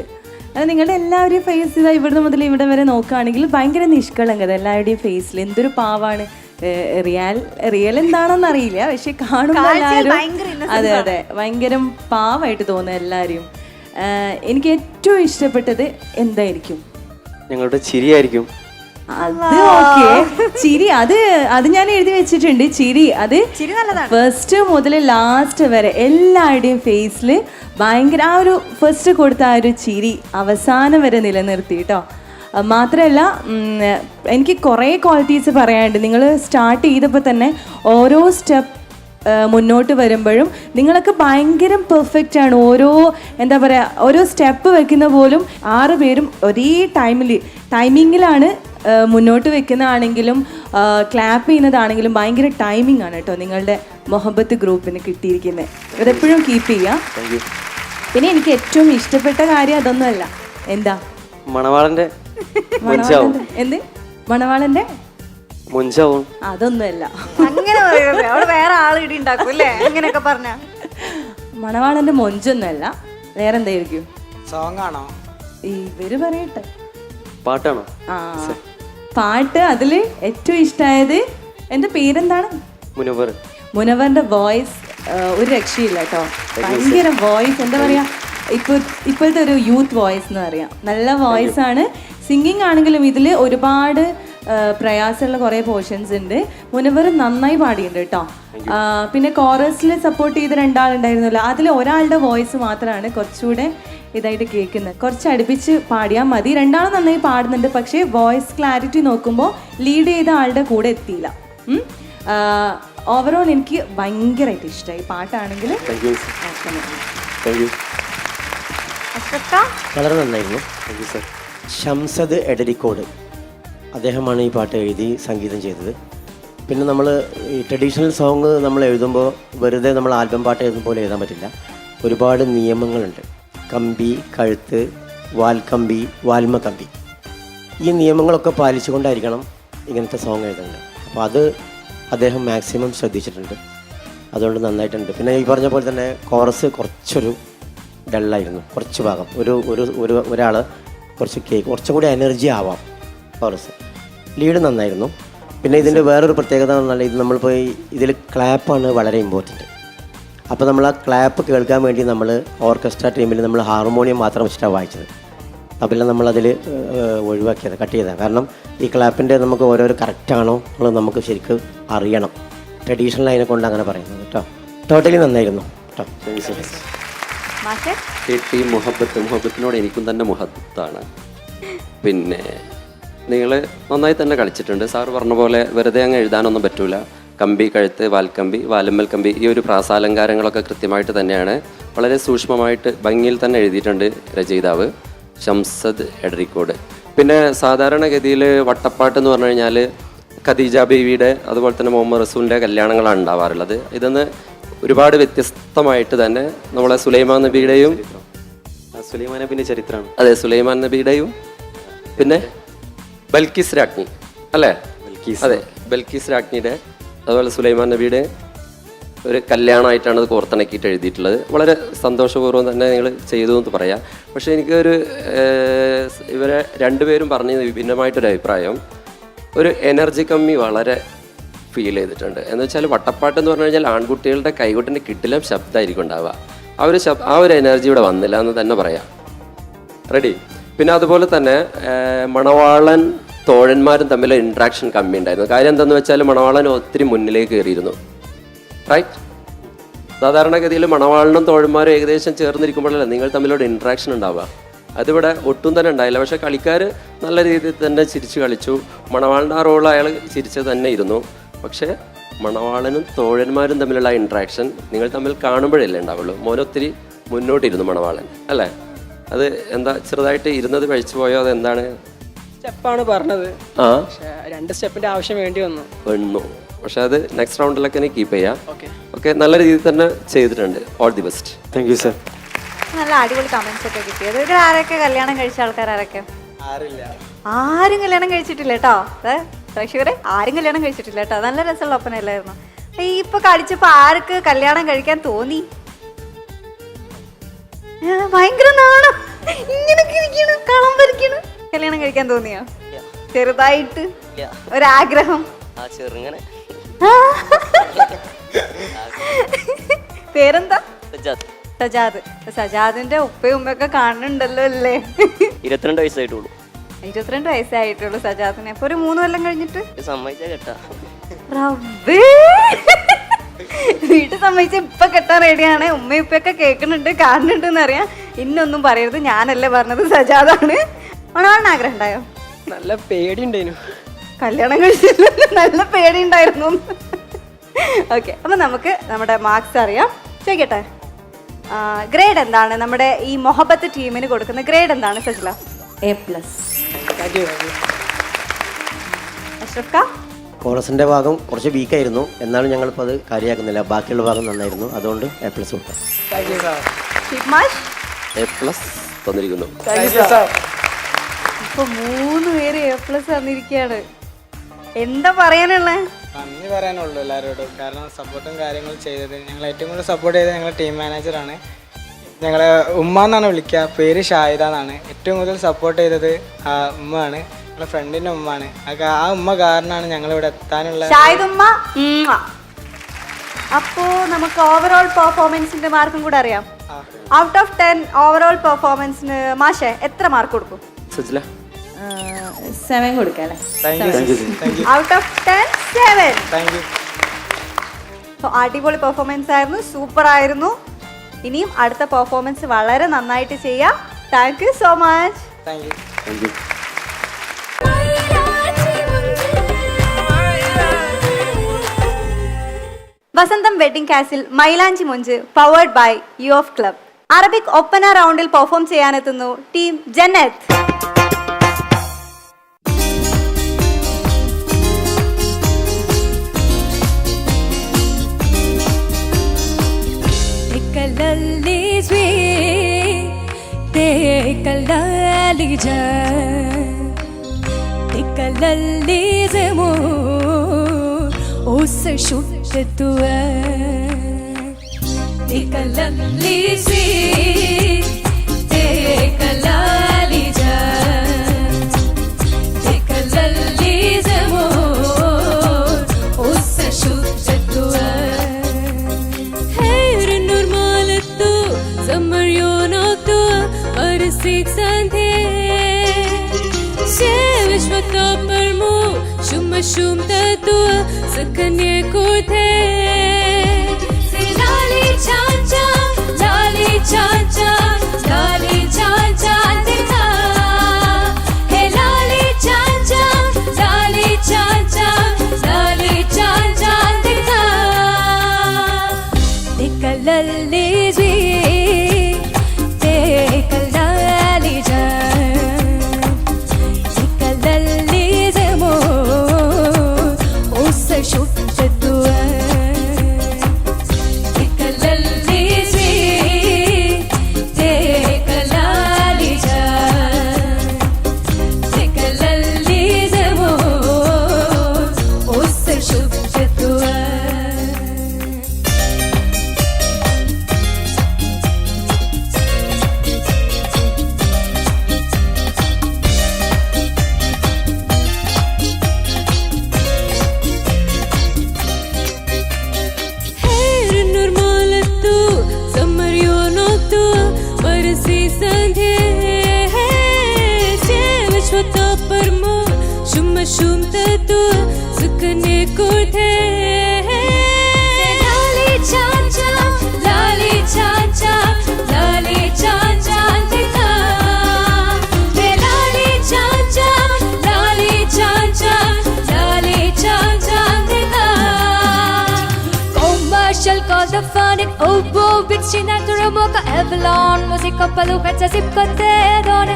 അത് നിങ്ങളുടെ എല്ലാവരുടെയും ഫേസ് ഇതാ ഇവിടുന്ന് മുതൽ ഇവിടെ വരെ നോക്കുകയാണെങ്കിൽ ഭയങ്കര നിഷ്കളങ്കത എല്ലാവരുടെയും ഫേസിൽ. എന്തൊരു പാവാണ്. റിയൽ എന്താണെന്ന് അറിയില്ല, പക്ഷെ കാണുമ്പോൾ എല്ലാവരും അതെ അതെ ഭയങ്കര പാവായിട്ട് തോന്നുന്നു എല്ലാവരും. എനിക്ക് ഏറ്റവും ഇഷ്ടപ്പെട്ടത് എന്തായിരിക്കും? ഞങ്ങളുടെ ചിരിയായിരിക്കും. അത് ഓക്കെ, ചിരി അത് ഞാൻ എഴുതി വെച്ചിട്ടുണ്ട്. ചിരി അത് ഫസ്റ്റ് മുതൽ ലാസ്റ്റ് വരെ എല്ലാവരുടെയും ഫേസിൽ ഭയങ്കര ആ ഒരു ഫസ്റ്റ് കൊടുത്ത ആ ഒരു ചിരി അവസാനം വരെ നിലനിർത്തി കേട്ടോ. മാത്രമല്ല എനിക്ക് കുറേ ക്വാളിറ്റീസ് പറയാനുണ്ട്. നിങ്ങൾ സ്റ്റാർട്ട് ചെയ്തപ്പോൾ തന്നെ ഓരോ സ്റ്റെപ്പ് മുന്നോട്ട് വരുമ്പോഴും നിങ്ങളൊക്കെ ഭയങ്കര പെർഫെക്റ്റ് ആണ്. എന്താ പറയുക, ഓരോ സ്റ്റെപ്പ് വെക്കുന്ന പോലും 6 പേരും ഒരേ ടൈമിങ്ങിലാണ് മുന്നോട്ട് വെക്കുന്നതാണെങ്കിലും ക്ലാപ്പ് ചെയ്യുന്നതാണെങ്കിലും ഭയങ്കര ടൈമിംഗ് ആണ് കേട്ടോ നിങ്ങളുടെ മൊഹബത്ത് ഗ്രൂപ്പിന് കിട്ടിയിരിക്കുന്നത്. അതെപ്പോഴും കീപ്പ് ചെയ്യുക. പിന്നെ എനിക്ക് ഏറ്റവും ഇഷ്ടപ്പെട്ട കാര്യം അതൊന്നുമല്ല. എന്താ? മണവാളന്റെ എന്ത് മണവാളന്റെ മുഞ്ചാവും. അതൊന്നുമല്ല. അങ്ങനെ അവിടെ വേറെ ആൾ ഇടി ഉണ്ടാക്കും അല്ലേ അങ്ങനെയൊക്കെ പറഞ്ഞ. മണവാളന്റെ മൊഞ്ചൊന്നുമല്ല, വേറെ എന്തായിരിക്കും? സോങ് ആണോ? ഇവര് പറയട്ടെ. പാട്ടാണോ? ആ പാട്ട്. അതില് ഏറ്റവും ഇഷ്ടമായത് എന്റെ പേരെന്താണ്? മുനവർ. മുനവറിന്റെ വോയിസ് ഒരു രക്ഷയില്ല കേട്ടോ. ഭയങ്കര വോയിസ്, എന്താ പറയാ, ഇപ്പോഴത്തെ ഒരു യൂത്ത് വോയിസ് എന്ന് പറയാം. നല്ല വോയിസ് ആണ്. സിംഗിങ് ആണെങ്കിലും ഇതിൽ ഒരുപാട് പ്രയാസമുള്ള കുറേ പോർഷൻസ് ഉണ്ട്. മുനവർ നന്നായി പാടിയിട്ടുണ്ട് കേട്ടോ. പിന്നെ കോറസിൽ സപ്പോർട്ട് ചെയ്ത 2 ആളുണ്ടായിരുന്നല്ലോ, അതിൽ ഒരാളുടെ വോയിസ് മാത്രമാണ് കുറച്ചുകൂടെ ഇതായിട്ട് കേൾക്കുന്നത്. കുറച്ച് അടുപ്പിച്ച് പാടിയാൽ മതി. 2 ആളും നന്നായി പാടുന്നുണ്ട്, പക്ഷേ വോയിസ് ക്ലാരിറ്റി നോക്കുമ്പോൾ ലീഡ് ചെയ്ത ആളുടെ കൂടെ എത്തിയില്ല. ഓവറോൾ എനിക്ക് ഭയങ്കരമായിട്ട് ഇഷ്ടമായി പാട്ടാണെങ്കിൽ. വളരെ നന്നായിരുന്നു. ഷംസദ് എടരിക്കോട് അദ്ദേഹമാണ് ഈ പാട്ട് എഴുതി സംഗീതം ചെയ്തത്. പിന്നെ നമ്മൾ ഈ ട്രഡീഷണൽ സോങ് നമ്മൾ എഴുതുമ്പോൾ വെറുതെ നമ്മൾ ആൽബം പാട്ട് എഴുതുന്ന പോലെ എഴുതാൻ പറ്റില്ല. ഒരുപാട് നിയമങ്ങളുണ്ട്. കമ്പി, കഴുത്ത്, വാൽക്കമ്പി, വാൽമക്കമ്പി, ഈ നിയമങ്ങളൊക്കെ പാലിച്ചുകൊണ്ടായിരിക്കണം ഇങ്ങനത്തെ സോങ് എഴുതേണ്ടത്. അപ്പോൾ അത് അദ്ദേഹം മാക്സിമം ശ്രദ്ധിച്ചിട്ടുണ്ട്. അതുകൊണ്ട് നന്നായിട്ടുണ്ട്. പിന്നെ ഈ പറഞ്ഞ പോലെ തന്നെ കോറസ് കുറച്ചൊരു ഡള്ളായിരുന്നു. കുറച്ച് ഭാഗം ഒരാൾ കുറച്ചും കൂടി എനർജി ആവാം കോറസ്. ലീഡ് നന്നായിരുന്നു. പിന്നെ ഇതിൻ്റെ വേറൊരു പ്രത്യേകത എന്ന് പറഞ്ഞാൽ ഇത് നമ്മളിപ്പോൾ ഇതിൽ ക്ലാപ്പാണ് വളരെ ഇമ്പോർട്ടൻറ്റ്. അപ്പോൾ നമ്മൾ ആ ക്ലാപ്പ് കേൾക്കാൻ വേണ്ടി നമ്മൾ ഓർക്കസ്ട്ര ടീമിൽ നമ്മൾ ഹാർമോണിയം മാത്രം വെച്ചിട്ടാണ് വായിച്ചത്. തബല നമ്മളതിൽ ഒഴിവാക്കിയത്, കട്ട് ചെയ്തത്. കാരണം ഈ ക്ലാപ്പിൻ്റെ നമുക്ക് ഓരോരോ കറക്റ്റാണോ എന്നുള്ളത് നമുക്ക് ശരിക്കും അറിയണം. ട്രഡീഷണൽ അതിനെ കൊണ്ട് അങ്ങനെ പറയുന്നത് കേട്ടോ. ടോട്ടലി നന്നായിരുന്നു കേട്ടോ. ഈ മുഹബത്തിനോട് എനിക്കും തന്നെ മുഹബത്താണ്. പിന്നെ നിങ്ങൾ നന്നായി തന്നെ കളിച്ചിട്ടുണ്ട്. സാറ് പറഞ്ഞ പോലെ വെറുതെ അങ്ങ് എഴുതാനൊന്നും പറ്റൂല. കമ്പി, കഴുത്ത്, വാൽക്കമ്പി, വാലുമ്മൽ കമ്പി, ഈ ഒരു പ്രാസാലങ്കാരങ്ങളൊക്കെ കൃത്യമായിട്ട് തന്നെയാണ് വളരെ സൂക്ഷ്മമായിട്ട് ഭംഗിയിൽ തന്നെ എഴുതിയിട്ടുണ്ട് രചയിതാവ് ഷംസദ് എടരിക്കോട്. പിന്നെ സാധാരണഗതിയിൽ വട്ടപ്പാട്ട് എന്ന് പറഞ്ഞു കഴിഞ്ഞാൽ ഖദീജ ബീവിയുടെ അതുപോലെ തന്നെ മുഹമ്മദ് റസൂലിൻ്റെ കല്യാണങ്ങളാണ് ഉണ്ടാവാറുള്ളത്. ഇതൊന്ന് ഒരുപാട് വ്യത്യസ്തമായിട്ട് തന്നെ നമ്മളെ സുലൈമാൻ നബിയുടെയും സുലൈമാൻ നബിയുടെ ചരിത്രമാണ്. അതെ, സുലൈമാൻ നബിയുടെയും പിന്നെ ബൽക്കീസ് രാജ്ഞി അല്ലേ? അതെ, ബൽക്കീസ് രാജ്ഞിയുടെ അതുപോലെ സുലൈമാൻ നബിയുടെ ഒരു കല്യാണമായിട്ടാണ് അത് കോർത്തിണക്കിയിട്ട് എഴുതിയിട്ടുള്ളത്. വളരെ സന്തോഷപൂർവ്വം തന്നെ നിങ്ങൾ ചെയ്തു എന്ന് പറയാം. പക്ഷേ എനിക്കൊരു ഇവരെ രണ്ടുപേരും പറഞ്ഞ വിഭിന്നമായിട്ടൊരു അഭിപ്രായം, ഒരു എനർജി കമ്മി വളരെ ഫീൽ ചെയ്തിട്ടുണ്ട്. എന്ന് വെച്ചാൽ വട്ടപ്പാട്ട് എന്ന് പറഞ്ഞു കഴിഞ്ഞാൽ ആൺകുട്ടികളുടെ കൈകൊട്ടിൻ്റെ കിട്ടിലും ശബ്ദമായിരിക്കും ഉണ്ടാവുക. ആ ഒരു എനർജി ഇവിടെ വന്നില്ല എന്ന് തന്നെ പറയാം. റെഡി. പിന്നെ അതുപോലെ തന്നെ മണവാളൻ തോഴന്മാരും തമ്മിൽ ഇൻട്രാക്ഷൻ കമ്മി ഉണ്ടായിരുന്നു. കാര്യം എന്താണെന്ന് വെച്ചാൽ മണവാളൻ ഒത്തിരി മുന്നിലേക്ക് കയറിയിരുന്നു. റൈറ്റ്. സാധാരണഗതിയിൽ മണവാളനും തോഴന്മാരും ഏകദേശം ചേർന്നിരിക്കുമ്പോഴല്ലേ നിങ്ങൾ തമ്മിലൊരു ഇൻട്രാക്ഷൻ ഉണ്ടാവുക. അതിവിടെ ഒട്ടും തന്നെ ഉണ്ടായില്ല. പക്ഷേ കളിക്കാർ നല്ല രീതിയിൽ തന്നെ ചിരിച്ച് കളിച്ചു. മണവാളൻ്റെ ആ റോൾ അയാൾ ചിരിച്ചത് തന്നെ ഇരുന്നു. പക്ഷേ മണവാളനും തോഴന്മാരും തമ്മിലുള്ള ഇൻട്രാക്ഷൻ നിങ്ങൾ തമ്മിൽ കാണുമ്പോഴല്ലേ ഉണ്ടാവുള്ളൂ. മോനൊത്തിരി മുന്നോട്ടിരുന്നു മണവാളൻ അല്ലേ? അത് എന്താ ചെറുതായിട്ട് ഇരുന്നത് കഴിച്ചു പോയോ? അത് എന്താണ്? സ്റ്റെപ്പാണ് പറഞ്ഞത്. ആ, 2 സ്റ്റെപ്പിന്റെ ആവശ്യം വേണ്ടി വന്നു. പക്ഷെ അത് നെക്സ്റ്റ് റൗണ്ടിലൊക്കെ തന്നെ കീപ്പ് ചെയ്യാം. ഓക്കെ, നല്ല രീതിയിൽ തന്നെ ചെയ്തിട്ടുണ്ട്. All the best. Thank you sir. നല്ല അടിപൊളി കമന്റ്സ് ഒക്കെ കിട്ടിയത്. ഇതിൽ ആരൊക്കെ കല്യാണം കഴിച്ച ആൾക്കാർ ആരൊക്കെ? ആരും കല്യാണം കഴിച്ചിട്ടില്ല കേട്ടോ. പ്രേക്ഷകരെ, ആരും കല്യാണം കഴിച്ചിട്ടില്ല കേട്ടോ. നല്ല രസമുള്ള ഒപ്പനല്ലായിരുന്നു. ഇപ്പൊ കളിച്ചപ്പോ ആർക്ക് കല്യാണം കഴിക്കാൻ തോന്നി? ഭയങ്കര നാണം. ഇങ്ങനൊക്കെ ഇരിക്കണം, കളം വരയ്ക്കണം. കല്യാണം കഴിക്കാൻ തോന്നിയോ? ചെറുതായിട്ട് ഒരാഗ്രഹം. ചെറുങ്ങനെ. പേരെന്താ? സജാദ്. സജാദിന്റെ ഉപ്പയും ഉമ്മയൊക്കെ കാണുന്നുണ്ടല്ലോ അല്ലേ? 22 വയസ്സായിട്ടുള്ളൂ. 22 വയസ്സായിട്ടുള്ളൂ സജാദിനെ. അപ്പൊ ഒരു 3 കൊല്ലം കഴിഞ്ഞിട്ട് സമ്മതിച്ചാ കേട്ടാ. വീട്ടിൽ സമ്മതിച്ച ഇപ്പൊ കെട്ടാൻ റെഡിയാണ്. ഉമ്മയും ഉപ്പയൊക്കെ കേൾക്കുന്നുണ്ട്, കാണുന്നുണ്ട് എന്നറിയാം. ഇന്നൊന്നും പറയരുത്, ഞാനല്ലേ പറഞ്ഞത്, സജാദാണ്. ഓണാണ് ആഗ്രഹം ഉണ്ടായോ? നല്ല പേടി ഉണ്ടായിരുന്നു. കല്യാണം കഴിച്ചില്ല, നല്ല പേടി ഉണ്ടായിരുന്നു. ഓക്കെ, അപ്പൊ നമുക്ക് നമ്മുടെ മാർക്സ് അറിയാം. ചോദിക്കട്ടെ, ഗ്രേഡ് എന്താണ് നമ്മുടെ ഈ മൊഹബത്ത് ടീമിന് കൊടുക്കുന്ന ഗ്രേഡ് എന്താണ് സജില? A+. അഷ്റഫ് ക? കോറസിൻ്റെ ഭാഗം കുറച്ച് വീക്കായിരുന്നു, എന്നാലും ഞങ്ങളിപ്പോൾ അത് കാര്യമാക്കുന്നില്ല. ബാക്കിയുള്ള ഭാഗം നന്നായിരുന്നു, അതുകൊണ്ട് A+ കൊടുക്കാം. A+ തന്നിരിക്കുന്നു. ഇപ്പൊ 3 പേര് A+ തന്നിരിക്കുകയാണ്. എന്താ പറയാനുള്ളത്? നന്ദി പറയാനുള്ളൂ എല്ലാവരോടും. കാരണം സപ്പോർട്ടും കാര്യങ്ങളും ചെയ്തത്, ഞങ്ങൾ ഏറ്റവും കൂടുതൽ സപ്പോർട്ട് ചെയ്തത് ഞങ്ങളുടെ ടീം മാനേജറാണ്. ഞങ്ങളെ ഉമ്മ എന്നാണ് വിളിക്കുക, പേര് ഷാഹിദ എന്നാണ്. ഏറ്റവും കൂടുതൽ സപ്പോർട്ട് ചെയ്തത് ഉമ്മയാണ്, ഞങ്ങളുടെ ഫ്രണ്ടിൻ്റെ ഉമ്മയാണ്. ആ ഉമ്മ കാരണമാണ് ഞങ്ങളിവിടെ എത്താനുള്ള. അപ്പോ നമുക്ക് ഓവറോൾ പെർഫോമൻസിന്റെ മാർക്കും കൂടെ അറിയാം. ഔട്ട് ഓഫ് 10 ഓവറോൾ പെർഫോമൻസിന് മാഷെ എത്ര മാർക്ക് കൊടുക്കും? സജില 7 കൊടുക്കാല്ലേ? Out of 10 7. Thank you. അടിപൊളി പെർഫോമൻസ് ആയിരുന്നു, സൂപ്പർ ആയിരുന്നു. ഇനിയും അടുത്ത പെർഫോമൻസ് വളരെ നന്നായിട്ട് ചെയ്യാം. Thank you so much. Thank you. Vasantham wedding castle Mylanchi Monchu powered by U of club. Arabic Oppana റൗണ്ടിൽ പെർഫോം ചെയ്യാനെത്തുന്നു team Jannath. Şum tatu sakanye kuthe lali chacha lali chacha lali chacha dikha he lali chacha lali chacha lali chacha dikha dikalalli ji dekalali ja dikalalli zemo شفت الدواء تكللي زين تكلالي جان تكللي زمون وسط شفت الدواء شوم تدو سكني كوته لالي چاچا لالي چاچا لالي چاچا دکھا لالي چاچا لالي چاچا لالي چاچا دکھا commercial call the phonic oboe bits chinaturo moka Avalon musica paluca zippate done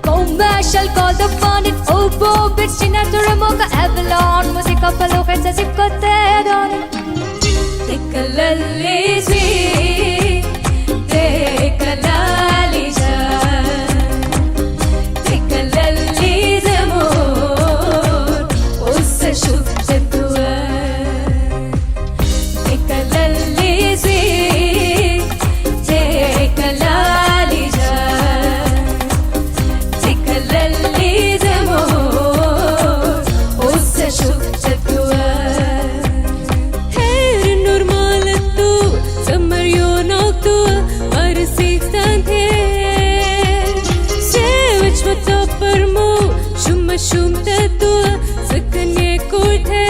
commercial call the phonic oboe bits chinaturo moka Avalon musica paluca zippate done tikalalli ji tikalalli ja tikalalli zamon usse shufte dua tikalalli ji tikalalli ja مشومتتو سكني كوته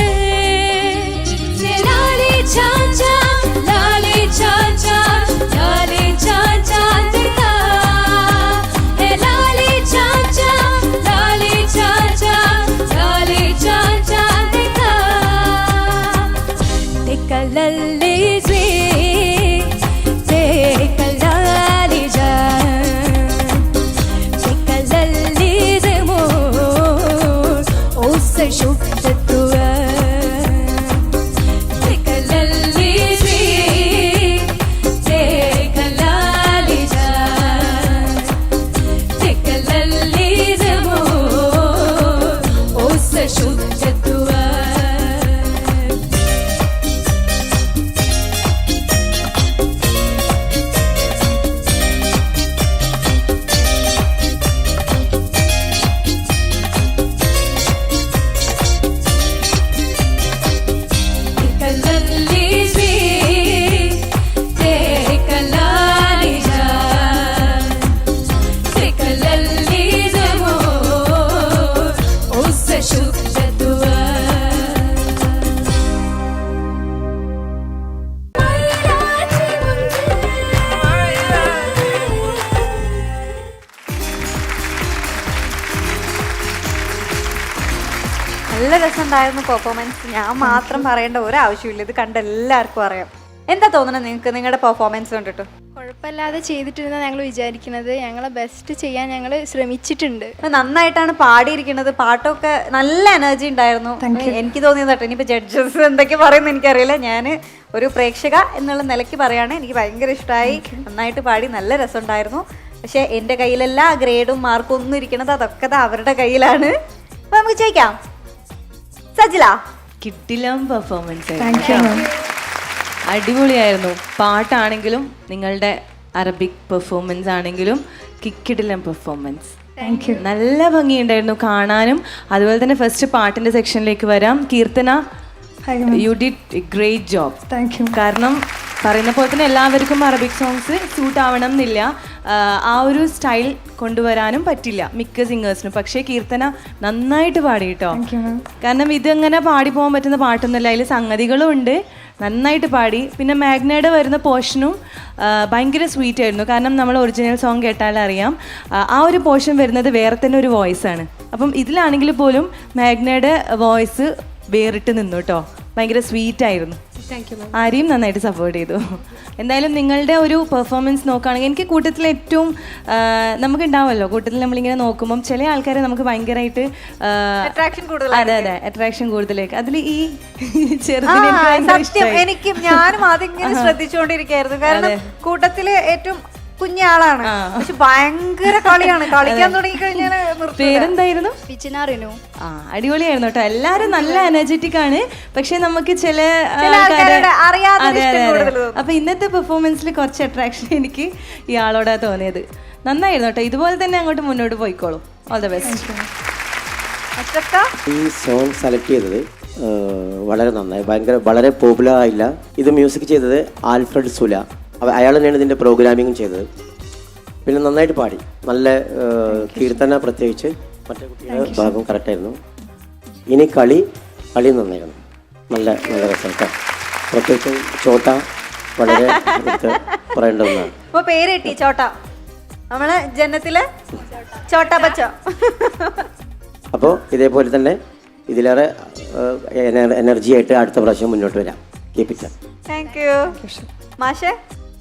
لالي چان چان لالي چان چان لالي چان چان دیتا لالي چان چان لالي چان چان لالي چان چان دیتا تکللی زی تکللی جان تکللی زمو اوس شوفتتو تکللی زی تکللی جان تکللی زمو اوس شوفتتو നല്ല രസമുണ്ടായിരുന്നു performance. ഞാൻ മാത്രം പറയേണ്ട ഒരു ആവശ്യമില്ല, ഇത് കണ്ട എല്ലാവർക്കും അറിയാം. എന്താ തോന്നുന്നത് നിങ്ങൾക്ക് നിങ്ങളുടെ പെർഫോമൻസ് കണ്ടിട്ട്? കുഴപ്പമില്ലാതെ ചെയ്തിട്ടുണ്ടെന്ന് ഞങ്ങൾ വിചാരിക്കുന്നത്. ഞങ്ങളെ ബെസ്റ്റ് ചെയ്യാൻ ഞങ്ങൾ ശ്രമിച്ചിട്ടുണ്ട്. നന്നായിട്ടാണ് പാടിയിരിക്കുന്നത്. പാട്ടൊക്കെ നല്ല എനർജി ഉണ്ടായിരുന്നു. എനിക്ക് തോന്നിയത് കേട്ടോ. ഇനിയിപ്പോൾ ജഡ്ജസ് എന്തൊക്കെ പറയുന്നത് എനിക്കറിയില്ല. ഞാൻ ഒരു പ്രേക്ഷക എന്നുള്ള നിലയ്ക്ക് പറയാണ്, എനിക്ക് ഭയങ്കര ഇഷ്ടമായി. നന്നായിട്ട് പാടി, നല്ല രസമുണ്ടായിരുന്നു. പക്ഷേ എൻ്റെ കയ്യിലല്ല ഗ്രേഡും മാർക്കും ഒന്നും ഇരിക്കണത്, അതൊക്കെ അവരുടെ കയ്യിലാണ്. അപ്പോൾ നമുക്ക് ചോദിക്കാം, സജില. കിട്ടില്ല പെർഫോമൻസ്, അടിപൊളിയായിരുന്നു. പാട്ടാണെങ്കിലും നിങ്ങളുടെ അറബിക് പെർഫോമൻസ് ആണെങ്കിലും കിക്കിടിലം പെർഫോമൻസ്. നല്ല ഭംഗിയുണ്ടായിരുന്നു കാണാനും. അതുപോലെ തന്നെ ഫസ്റ്റ് പാട്ടിൻ്റെ സെക്ഷനിലേക്ക് വരാം. Keerthana, you did great job. കാരണം പറയുന്ന പോലെ തന്നെ എല്ലാവർക്കും അറബിക് സോങ്സ് സൂട്ട് ആവണം എന്നില്ല, ആ ഒരു സ്റ്റൈൽ കൊണ്ടുവരാനും പറ്റില്ല മിക്ക സിംഗേഴ്സിനും. പക്ഷേ കീർത്തന നന്നായിട്ട് പാടി കേട്ടോ. കാരണം ഇതങ്ങനെ പാടി പോകാൻ പറ്റുന്ന പാട്ടൊന്നുമല്ല, അതിൽ സംഗതികളും ഉണ്ട്. നന്നായിട്ട് പാടി. പിന്നെ മാഗ്നയുടെ വരുന്ന പോർഷനും ഭയങ്കര സ്വീറ്റ് ആയിരുന്നു. കാരണം നമ്മൾ ഒറിജിനൽ സോങ് കേട്ടാൽ അറിയാം, ആ ഒരു പോർഷൻ വരുന്നത് വേറെ തന്നെ ഒരു വോയിസ് ആണ്. അപ്പം ഇതിലാണെങ്കിൽ പോലും മാഗ്നയുടെ വോയിസ് വേറിട്ട് നിന്നു കേട്ടോ. ഭയങ്കര സ്വീറ്റ് ആയിരുന്നു. ആരെയും നന്നായിട്ട് സപ്പോർട്ട് ചെയ്തു. എന്തായാലും നിങ്ങളുടെ ഒരു പെർഫോമൻസ് നോക്കുകയാണെങ്കിൽ എനിക്ക് കൂട്ടത്തിൽ ഏറ്റവും നമുക്ക് ഉണ്ടാവുമല്ലോ, കൂട്ടത്തിൽ നമ്മളിങ്ങനെ നോക്കുമ്പം ചില ആൾക്കാരെ നമുക്ക് ഭയങ്കരമായിട്ട് അതെ അതെ അട്രാക്ഷൻ കൂടുതലേക്ക്. അതിൽ ഈ സത്യം എനിക്കും ഞാനും അതിങ്ങനെ ശ്രദ്ധിച്ചുകൊണ്ടിരിക്കുകയായിരുന്നു. കാരണം കൂട്ടത്തില് ഏറ്റവും കുഞ്ഞാളാണ്, പക്ഷെ ഭയങ്കര കളിയാണ്. കളിക്കാൻ തുടങ്ങി കഴിഞ്ഞാൽ പേരെന്തായിരുന്നു? വിചിനാറിനു. ആ അടിപൊളിയായിരുന്നു കേട്ടോ. എല്ലാരും നല്ല എനർജറ്റിക് ആണ്. പക്ഷെ നമുക്ക് ചില അപ്പൊ ഇന്നത്തെ പെർഫോമൻസിൽ കുറച്ച് അട്രാക്ഷൻ എനിക്ക് ഇയാളോടാ തോന്നിയത്. നന്നായിരുന്നു കേട്ടോ. ഇതുപോലെ തന്നെ അങ്ങോട്ട് മുന്നോട്ട് പോയിക്കോളൂ. All the best. ഈ സോങ് സെലക്ട് ചെയ്തത് വളരെ നന്നായി, വളരെ പോപ്പുലർ ആയില്ല. ഇത് മ്യൂസിക് ചെയ്തത് ആൽഫ്രഡ് സുല, അയാൾ തന്നെയാണ് ഇതിൻ്റെ പ്രോഗ്രാമിങ്ങും ചെയ്തത്. പിന്നെ നന്നായിട്ട് പാടി, നല്ല കീർത്തന പ്രത്യേകിച്ച്, മറ്റേ കുട്ടിയുടെ ഭാഗം കറക്റ്റായിരുന്നു. ഇനി കളി നന്നായിരുന്നു, നല്ല നല്ല രസം കേട്ടോ. പ്രത്യേകിച്ച് ചോട്ട വളരെ പറയേണ്ട ഒന്നാണ്. ഇപ്പോൾ പേര് കിട്ടി ചോട്ട, നമ്മള് ജന്നത്തിലെ ചോട്ട ബച്ച. അപ്പോൾ ഇതേപോലെ തന്നെ ഇതിലേറെ എനർജി ആയിട്ട് അടുത്ത പ്രാവശ്യം മുന്നോട്ട് വരാം. Keep it. താങ്ക് യു മാഷേ.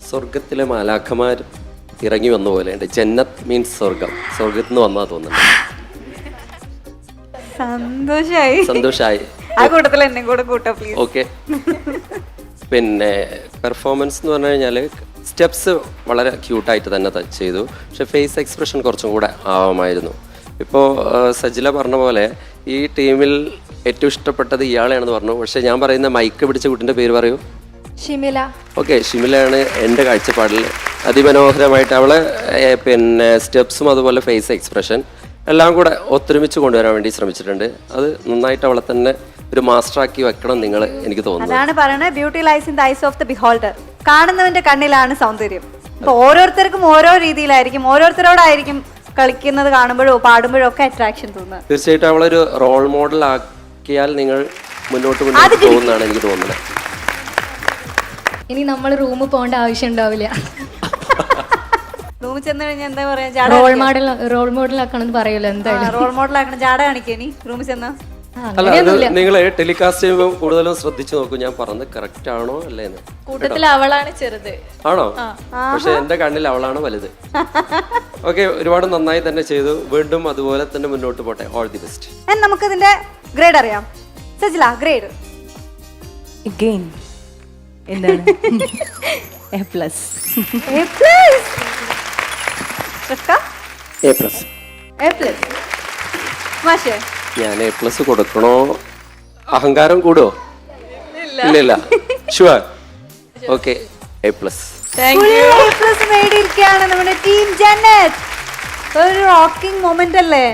സ്വർഗത്തിലെ മാലാഖമാർ ഇറങ്ങി വന്ന പോലെയുണ്ട്. ജന്നത്ത് മീൻസ് സ്വർഗം, സ്വർഗത്തിൽ നിന്ന് വന്നാ തോന്നുന്നുണ്ട്. സന്തോഷായി. ആ കൂട്ടത്തിൽ എന്നെ കൂടെ കൂട്ടോ പ്ലീസ്. ഓക്കെ. പിന്നെ പെർഫോമൻസ് എന്ന് പറഞ്ഞു കഴിഞ്ഞാൽ സ്റ്റെപ്സ് വളരെ ക്യൂട്ടായിട്ട് തന്നെ ചെയ്തു. പക്ഷെ ഫേസ് എക്സ്പ്രഷൻ കുറച്ചും കൂടെ ആവാമായിരുന്നു. ഇപ്പോൾ സജില പറഞ്ഞ പോലെ ഈ ടീമിൽ ഏറ്റവും ഇഷ്ടപ്പെട്ടത് ഇയാളെയാണെന്ന് പറഞ്ഞു. പക്ഷെ ഞാൻ പറയുന്ന മൈക്ക് പിടിച്ച കുട്ടിൻ്റെ പേര് പറയൂ. ഷിമില. ഓക്കെ, ഷിമിലയാണ് എൻ്റെ കാഴ്ചപ്പാടിൽ അതിമനോഹരമായിട്ട് അവളെ പിന്നെ സ്റ്റെപ്സും അതുപോലെ ഫേസ് എക്സ്പ്രഷൻ എല്ലാം കൂടെ ഒത്തൊരുമിച്ച് കൊണ്ടുവരാൻ വേണ്ടി ശ്രമിച്ചിട്ടുണ്ട്. അത് നന്നായിട്ട് അവളെ തന്നെ ഒരു മാസ്റ്ററാക്കി വെക്കണം നിങ്ങൾ, എനിക്ക് തോന്നുന്നു. അതാണ് പറയുന്നത്, beauty lies in the eyes of the beholder. കാണുന്നവന്റെ കണ്ണിലാണ് സൗന്ദര്യം. അപ്പോൾ ഓരോരുത്തർക്കും ഓരോ രീതിയിലായിരിക്കും, ഓരോരുത്തരോടായിരിക്കും കളിക്കുന്നത് കാണുമ്പോഴോ പാടുമ്പോഴോ ഒക്കെ അട്രാക്ഷൻ തോന്നുന്നത്? തീർച്ചയായിട്ടും അവളൊരു റോൾ മോഡൽ ആക്കിയാൽ നിങ്ങൾ മുന്നോട്ട് പോകുന്നതാണ് എനിക്ക് തോന്നുന്നത്. ഇനി നമ്മൾ റൂമിൽ പോകേണ്ട ആവശ്യം ഉണ്ടാവില്ല. റൂമിൽ ചെന്ന് കഴിഞ്ഞാൽ എന്താ പറയാ, റോൾ മോഡൽ ആക്കണമെന്ന് പറയുമല്ലോ. എന്തായാലും റോൾ മോഡൽ ആക്കണം. ജാട കാണിക്കേ നീ റൂമിൽ ചെന്നാ? അല്ല, അത് നിങ്ങൾ ടെലികാസ്റ്റ് ചെയ്യുമ്പോൾ കൂടുതലും ശ്രദ്ധിച്ചു നോക്കൂ ഞാൻ പറഞ്ഞത് കറക്റ്റ് ആണോ അല്ലേന്ന്. കൂട്ടത്തിൽ അവളാണ് ചെറുത്. ആണോ? പക്ഷെ എന്റെ കണ്ണിൽ അവളാണ് വലുത്. ഓക്കെ, ഒരുപാട് നന്നായി തന്നെ ചെയ്തു. വീണ്ടും അതുപോലെ തന്നെ മുന്നോട്ട് പോട്ടെ. All the best. നമുക്ക് ഇതിന്റെ ഗ്രേഡ് അറിയാം. സജില, ഗ്രേഡ് എന്താണ്? A+. മാഷേ, ഞാൻ A+ കൊടുക്കണോ? അഹങ്കാരം കൂടുവോ? ഇല്ല. ഷുവർ. Okay, A+. നേടിയിരിക്കുകയാണ് നമ്മുടെ ടീം ജന്നത്ത്. ഒരു റോക്കിംഗ് മൊമെന്റ് അല്ലേ?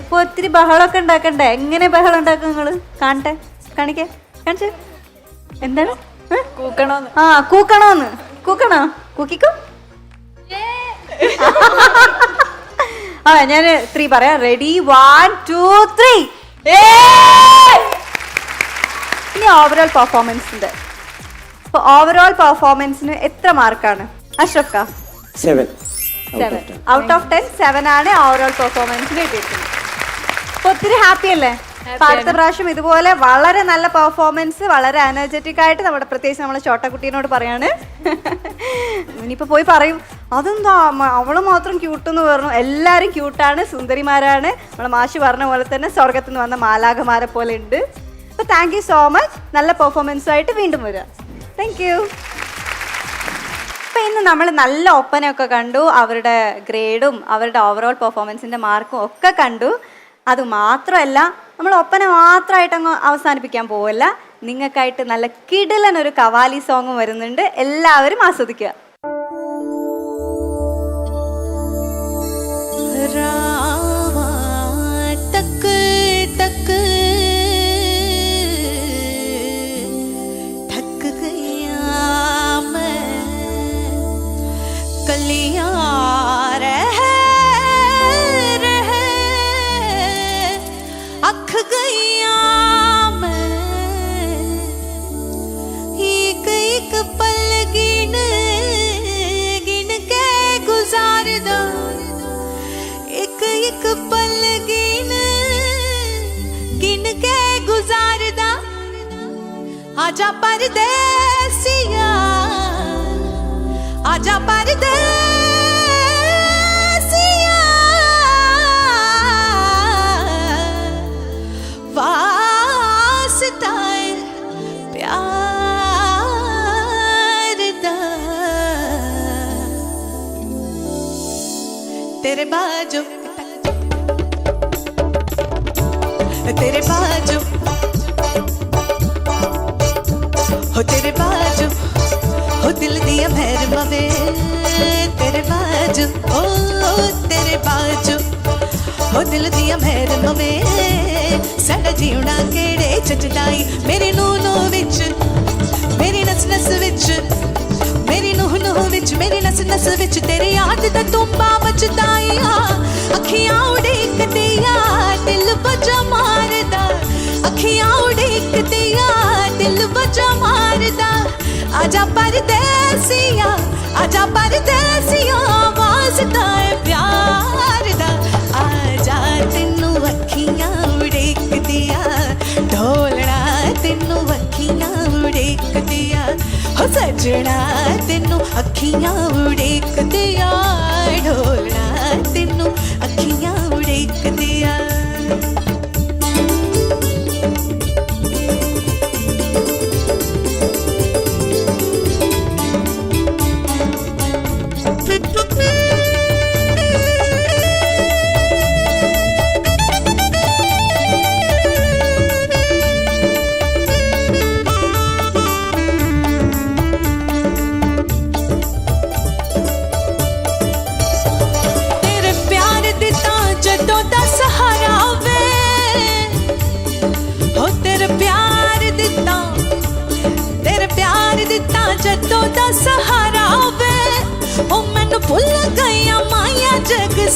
ഇപ്പൊ ഒത്തിരി ബഹളമൊക്കെ ഉണ്ടാക്കണ്ടേ? എങ്ങനെ ബഹളം ഉണ്ടാക്കും നിങ്ങള്? കാണട്ടെ, കാണിക്കേ, കാണിച്ചേ. എന്താണ്? കൂക്കണോന്ന്. കൂക്കണോന്ന്. കൂക്കണോ? കൂക്കിക്കോ. ഞാൻ 3 പറയാം. റെഡി, 1 2 3. ഇനി ഓവറോൾ പെർഫോമൻസിന്റെ. ഓവറോൾ പെർഫോമൻസിന് എത്ര മാർക്കാണ് അഷ്റഫ്? 7 ഔട്ട് ഓഫ് 10 7 ആണ് ഓവറോൾ പെർഫോമൻസിന് കിട്ടിയിരിക്കുന്നത്. അപ്പൊ ഒത്തിരി ഹാപ്പി അല്ലേ? അടുത്ത പ്രാവശ്യം ഇതുപോലെ വളരെ നല്ല പെർഫോമൻസ്, വളരെ എനർജറ്റിക് ആയിട്ട് നമ്മുടെ പ്രത്യേകിച്ച് നമ്മളെ ചോട്ടക്കുട്ടീനോട് പറയാണ്. ഇനിയിപ്പോൾ പോയി പറയും അതെന്താ അവള് മാത്രം ക്യൂട്ടെന്ന് പറഞ്ഞു. എല്ലാവരും ക്യൂട്ടാണ്, സുന്ദരിമാരാണ്. നമ്മളെ മാഷി പറഞ്ഞ പോലെ തന്നെ സ്വർഗത്തിൽ നിന്ന് വന്ന മാലാഖമാരെ പോലെ ഉണ്ട്. അപ്പോൾ താങ്ക് യു സോ മച്ച്. നല്ല പെർഫോമൻസുമായിട്ട് വീണ്ടും വരിക. Thank you. അപ്പോൾ ഇന്ന് നമ്മൾ നല്ല ഒപ്പനയൊക്കെ കണ്ടു. അവരുടെ ഗ്രേഡും അവരുടെ ഓവറോൾ പെർഫോമൻസിൻ്റെ മാർക്കും ഒക്കെ കണ്ടു. അതുമാത്രമല്ല, നമ്മൾ ഒപ്പന മാത്രമായിട്ട് അങ്ങ് അവസാനിപ്പിക്കാൻ പോവല്ല. നിങ്ങൾക്കായിട്ട് നല്ല കിടിലൻ ഒരു കവാലി സോങ്ങും വരുന്നുണ്ട്. എല്ലാവരും ആസ്വദിക്കുക. आजा परदेसिया, आजा परदेसिया, वास्ता प्यार दा तेरे बाजू, तेरे बाजू हो, तेरे बाजू हो दिल दिया भैर मवे. तेरे बाजू हो, तेरे बाजू हो दिल दिया भैर मवे. साडा जीवना केड़े चटदाई मेरी नूह विच, मेरी नस नस विच, मेरी नूह विच, मेरी नस नस विच. तेरी याद दा तुम्बा मचदाई. अखियां उड़ीकदिया दिल बजा मारदा. अखियां उड़ीकदिया दिल बजा मारदा. आजा परदेसिया, आजा परदेसिया, वास्ता प्यार दा. आजा तेनू अखियां उड़ीकदिया, ढोलना तेनू अखियां उड़ीकदिया. हो सजना तेनू अखियां उड़ीकदिया, ढोलना तेनू अखियां उड़ीकदिया.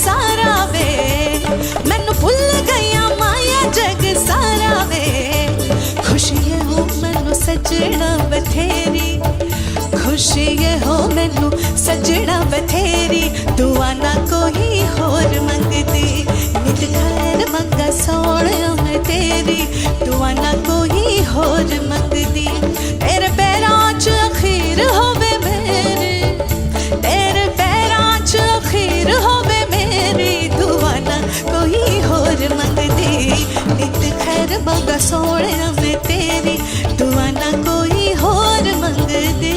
सारा वे मैनू भुल गया माया जग सारा वे खुशी हो मैनू सजना बथेरी खुशी हो मैनू सजना बथेरी दुआ ना कोई होर मंगदी नित खैर मंगा सोने मैं तेरी दुआ ना कोई होर मंगदी तेरे पैरां च अखीर होवे मेरे तेरे पैरां च अखीर होवे मेरी दुआ ना कोई होर मंगदी नित खैर मंगा सोने मैं तेरी दुआ ना कोई होर मंगदी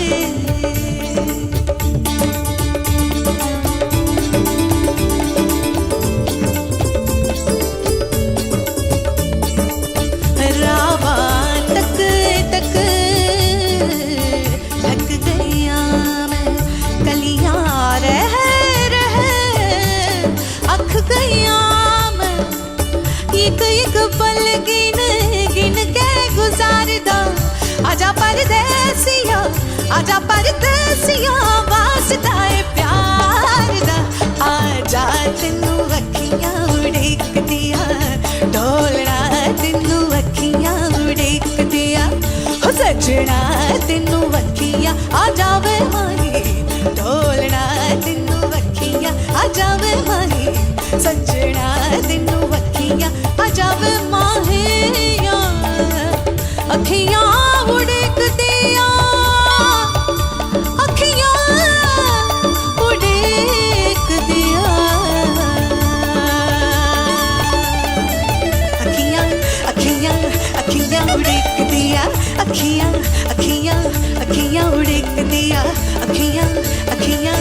आजा परदेसिया आजा परदेसिया वास्ता है प्यार दा आजा तेनू अखियां उड़ीक दिया ढोलना तेनू अखियां उड़ीक दिया हो सजना तेनू अखियां आजा वे माही ढोलना तेनू अखियां आजा वे माही सजना तेनू अखियां आजा वे माही अखियां उड़ीक दिया अखियां उड़ीक दिया अखियां अखियां अखियां उड़ीक दिया अखियां अखियां अखियां उड़ीक दिया अखियां अखियां